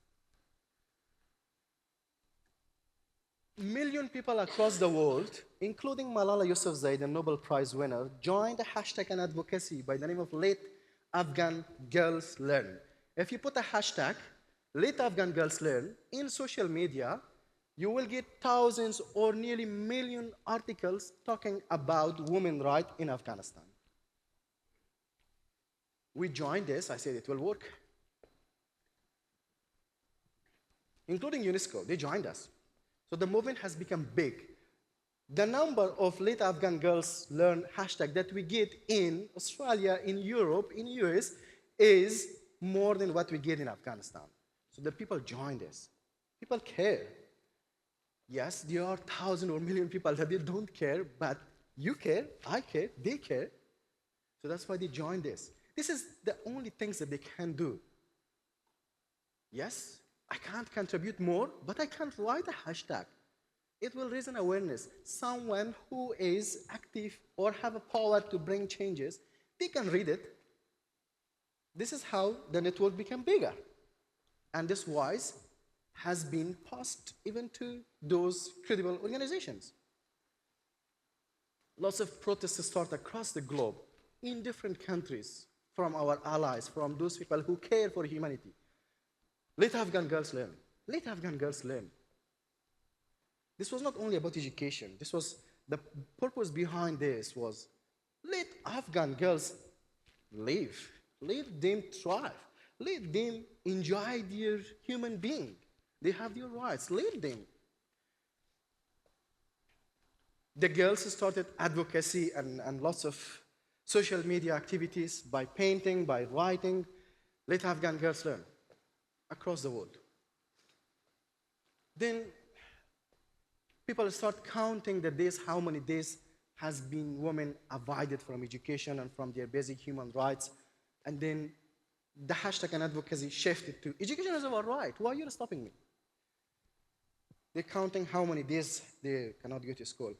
Million people across the world, including Malala Yousafzai, the Nobel Prize winner, joined a hashtag and advocacy by the name of Let Afghan Girls Learn. If you put a hashtag, Let Afghan Girls Learn, in social media, you will get thousands or nearly a million articles talking about women's rights in Afghanistan. We joined this, I said it will work. Including UNESCO, they joined us. So the movement has become big. The number of Let Afghan Girls Learn hashtag that we get in Australia, in Europe, in US, is more than what we get in Afghanistan. So the people joined us. People care. Yes, there are thousands or million people that they don't care, but you care, I care, they care. So that's why they joined this. This is the only things that they can do. Yes, I can't contribute more, but I can write a hashtag. It will raise an awareness. Someone who is active or have a power to bring changes, they can read it. This is how the network became bigger. And this voice has been passed even to those credible organizations. Lots of protests start across the globe in different countries from our allies, from those people who care for humanity. Let Afghan girls learn. Let Afghan girls learn. This was not only about education. The purpose behind this was let Afghan girls live. Let them thrive. Let them enjoy their human being. They have their rights. Let them. The girls started advocacy and lots of social media activities by painting, by writing. Let Afghan girls learn across the world. Then people start counting the days, how many days has been women avoided from education and from their basic human rights. And then the hashtag and advocacy shifted to education is our right. Why are you stopping me? They're counting how many days they cannot go to school.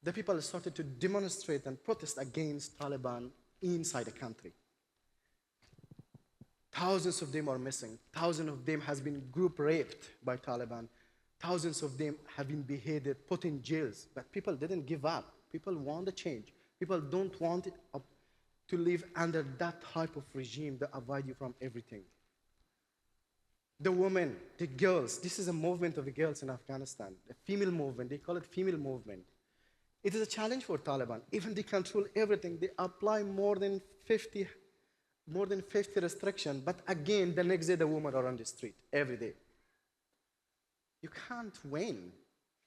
The people started to demonstrate and protest against Taliban inside the country. Thousands of them are missing. Thousands of them has been group raped by Taliban. Thousands of them have been beheaded, put in jails. But people didn't give up. People want a change. People don't want it to live under that type of regime that avoid you from everything. The women, the girls, this is a movement of the girls in Afghanistan, a female movement. They call it female movement. It is a challenge for Taliban. Even they control everything. They apply more than 50 restrictions. But again, the next day, the women are on the street every day. You can't win.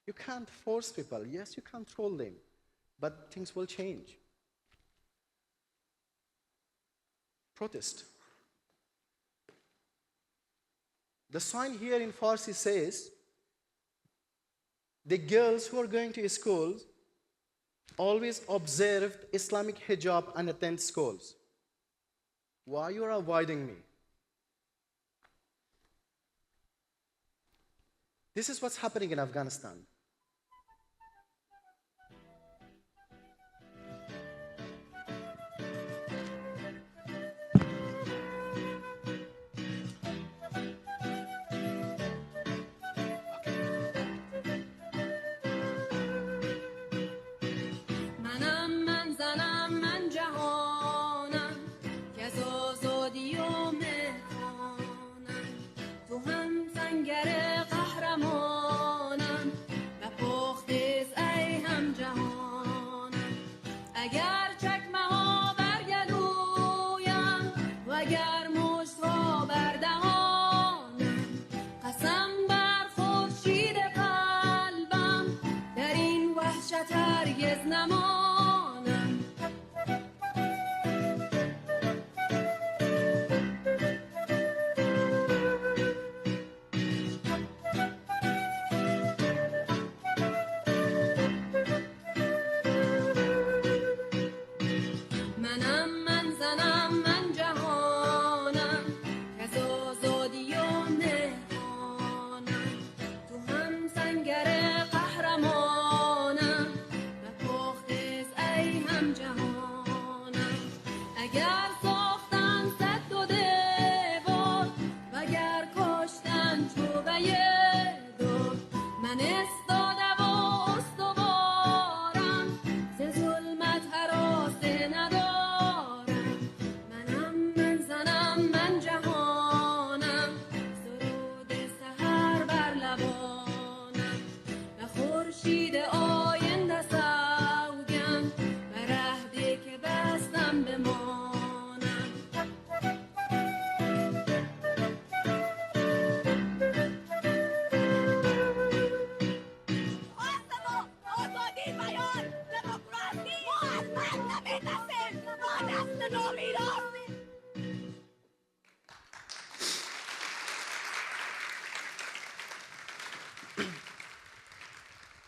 You can't force people. Yes, you control them. But things will change. Protest. The sign here in Farsi says, the girls who are going to schools always observed Islamic hijab and attend schools. Why you are avoiding me? This is what's happening in Afghanistan.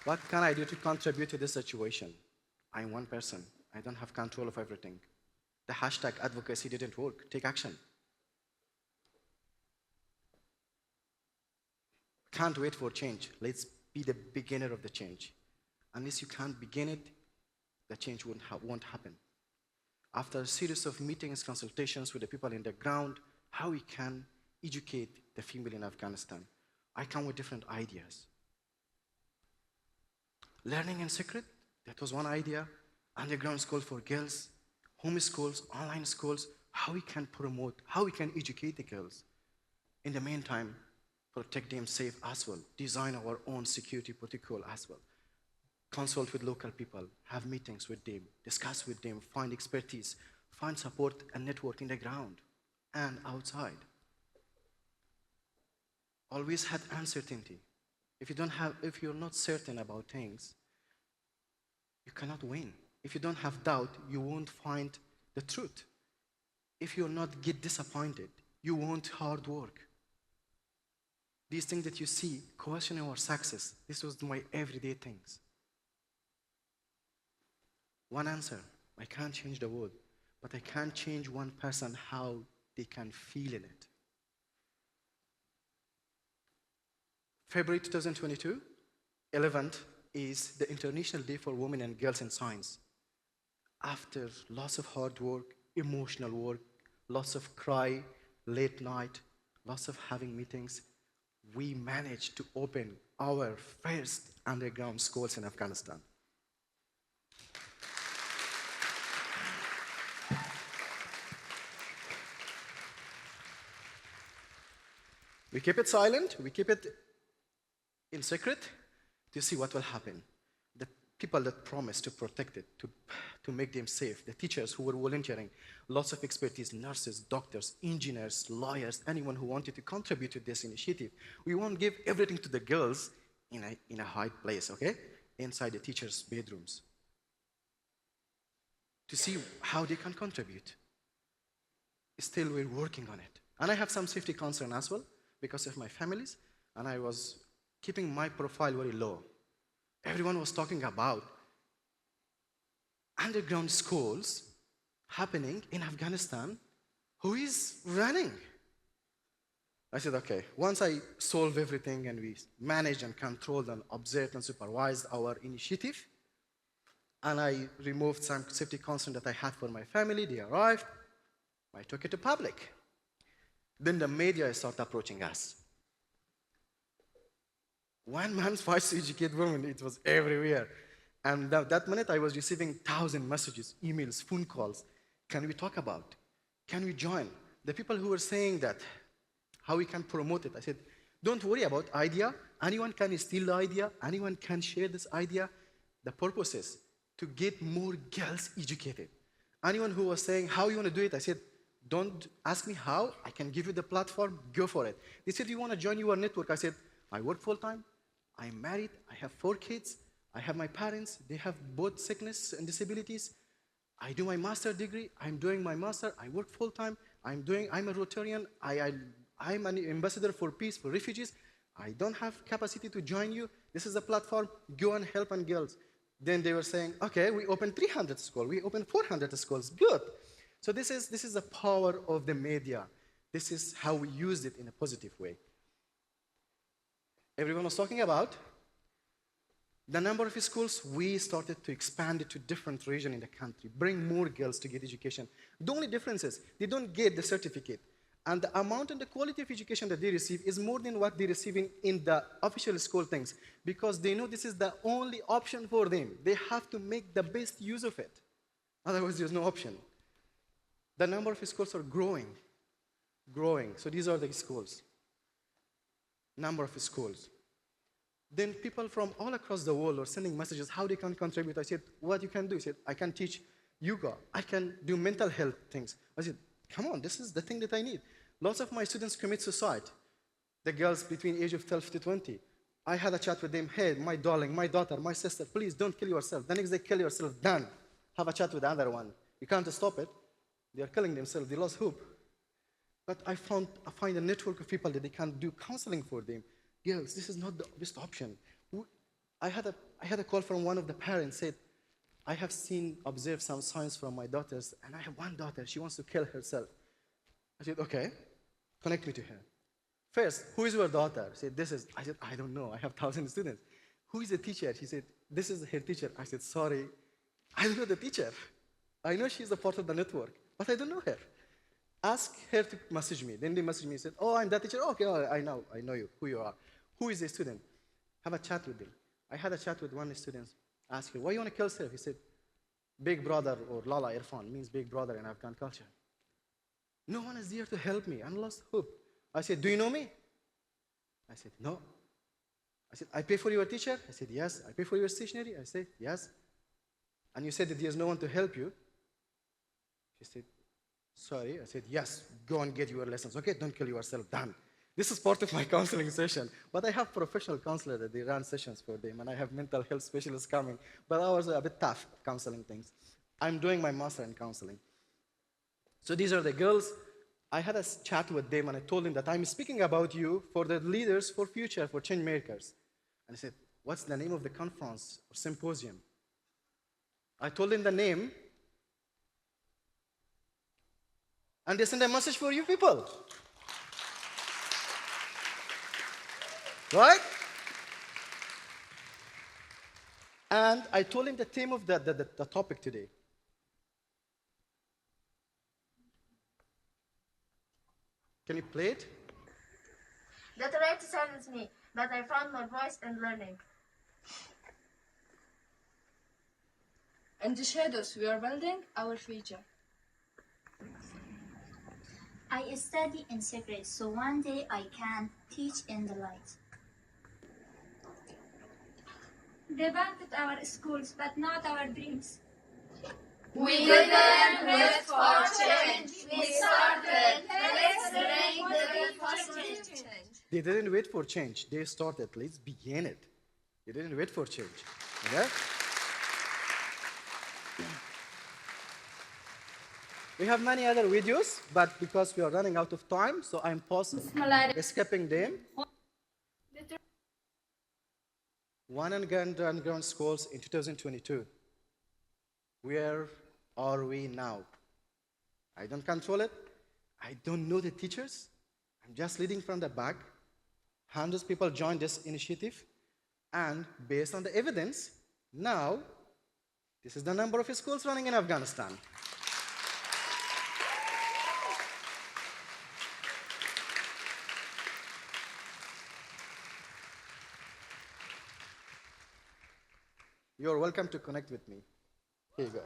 What can I do to contribute to this situation? I'm one person. I don't have control of everything. The hashtag advocacy didn't work. Take action. Can't wait for change. Let's be the beginner of the change. Unless you can't begin it, the change won't happen. After a series of meetings, consultations with the people in the ground, how we can educate the female in Afghanistan, I come with different ideas. Learning in secret, that was one idea. Underground school for girls, home schools, online schools, how we can promote, how we can educate the girls. In the meantime, protect them safe as well. Design our own security protocol as well. consult with local people, have meetings with them, discuss with them, find expertise, find support and network in the ground and outside. Always had uncertainty. If you're not certain about things, you cannot win. If you don't have doubt, you won't find the truth. If you'll not get disappointed, you won't hard work. These things that you see, question our success. This was my everyday things. One answer, I can't change the world, but I can change one person how they can feel in it. February 2022, 11th is the International Day for Women and Girls in Science. After lots of hard work, emotional work, lots of cry, late night, lots of having meetings, we managed to open our first underground schools in Afghanistan. We keep it silent, we keep it in secret to see what will happen. The people that promised to protect it, to make them safe, the teachers who were volunteering, lots of expertise, nurses, doctors, engineers, lawyers, anyone who wanted to contribute to this initiative. We won't give everything to the girls in a hide place, okay? Inside the teachers' bedrooms. To see how they can contribute. Still, we're working on it. And I have some safety concern as well because of my families, and I was keeping my profile very low. Everyone was talking about underground schools happening in Afghanistan. Who is running? I said, okay, once I solve everything and we managed and controlled and observed and supervised our initiative, and I removed some safety concern that I had for my family, they arrived, I took it to public. Then the media started approaching us. One man fights to educate women, it was everywhere. And that minute I was receiving 1,000 messages, emails, phone calls. Can we talk about? Can we join? The people who were saying that, how we can promote it. I said, don't worry about idea. Anyone can steal the idea. Anyone can share this idea. The purpose is to get more girls educated. Anyone who was saying, how you want to do it? I said, don't ask me how. I can give you the platform. Go for it. They said, you want to join your network? I said, I work full-time. I'm married. I have 4 kids. I have my parents. They have both sickness and disabilities. I do my master's degree. I'm doing my master. I work full-time. I'm a Rotarian. I'm an ambassador for peace, for refugees. I don't have capacity to join you. This is a platform. Go and help and girls. Then they were saying, okay, we opened 300 schools. We opened 400 schools. Good. So this is the power of the media. This is how we used it in a positive way. Everyone was talking about the number of schools. We started to expand it to different regions in the country, bring more girls to get education. The only difference is they don't get the certificate. And the amount and the quality of education that they receive is more than what they're receiving in the official school things, because they know this is the only option for them. They have to make the best use of it. Otherwise, there's no option. The number of schools are growing. So these are the schools. Number of schools. Then people from all across the world are sending messages how they can contribute. I said, what you can do? He said, I can teach yoga. I can do mental health things. I said, come on, this is the thing that I need. Lots of my students commit suicide. The girls between age of 12 to 20. I had a chat with them. Hey, my darling, my daughter, my sister, please don't kill yourself. The next day, kill yourself. Done. Have a chat with the other one. You can't stop it. They are killing themselves. They lost hope. But I find a network of people that they can do counseling for them. Girls, this is not the best option. I had a call from one of the parents said, I have observed some signs from my daughters, and I have one daughter, she wants to kill herself. I said, okay, connect me to her. First, who is your daughter? She said, I said, I don't know, I have 1,000 students. Who is the teacher? She said, this is her teacher. I said, sorry, I don't know the teacher. I know she's a part of the network, but I don't know her. Ask her to message me. Then they messaged me and said, oh, I'm that teacher. Okay, oh, I know you, who you are. Who is the student? Have a chat with them. I had a chat with one student. Ask him, why you want to kill yourself? He said, big brother, or Lala Irfan, means big brother in Afghan culture. No one is there to help me. I'm lost hope. I said, do you know me? I said, no. I said, I pay for your teacher? I said, yes. I pay for your stationery? I said, yes. And you said that there's no one to help you? She said, sorry. I said, yes, go and get your lessons. Okay, don't kill yourself, done. This is part of my counseling session. But I have professional counselors that they run sessions for them, and I have mental health specialists coming. But I was a bit tough counseling things. I'm doing my master in counseling. So these are the girls. I had a chat with them, and I told them that I'm speaking about you for the leaders for future, for change makers. And I said, what's the name of the conference or symposium? I told them the name, and they sent a message for you people. Right? And I told him the theme of the topic today. Can you play it? They tried to silence me, but I found my voice in learning. In the shadows, we are building our future. I study in secret, so one day I can teach in the light. They bombed our schools, but not our dreams. We didn't wait for change. We started. Let's bring the change. They didn't wait for change. They started. Let's begin it. They didn't wait for change. Okay? We have many other videos, but because we are running out of time, so I'm skipping them. One underground schools in 2022. Where are we now? I don't control it. I don't know the teachers. I'm just leading from the back. Hundreds of people joined this initiative. And based on the evidence, now, this is the number of schools running in Afghanistan. You're welcome to connect with me. Here you go.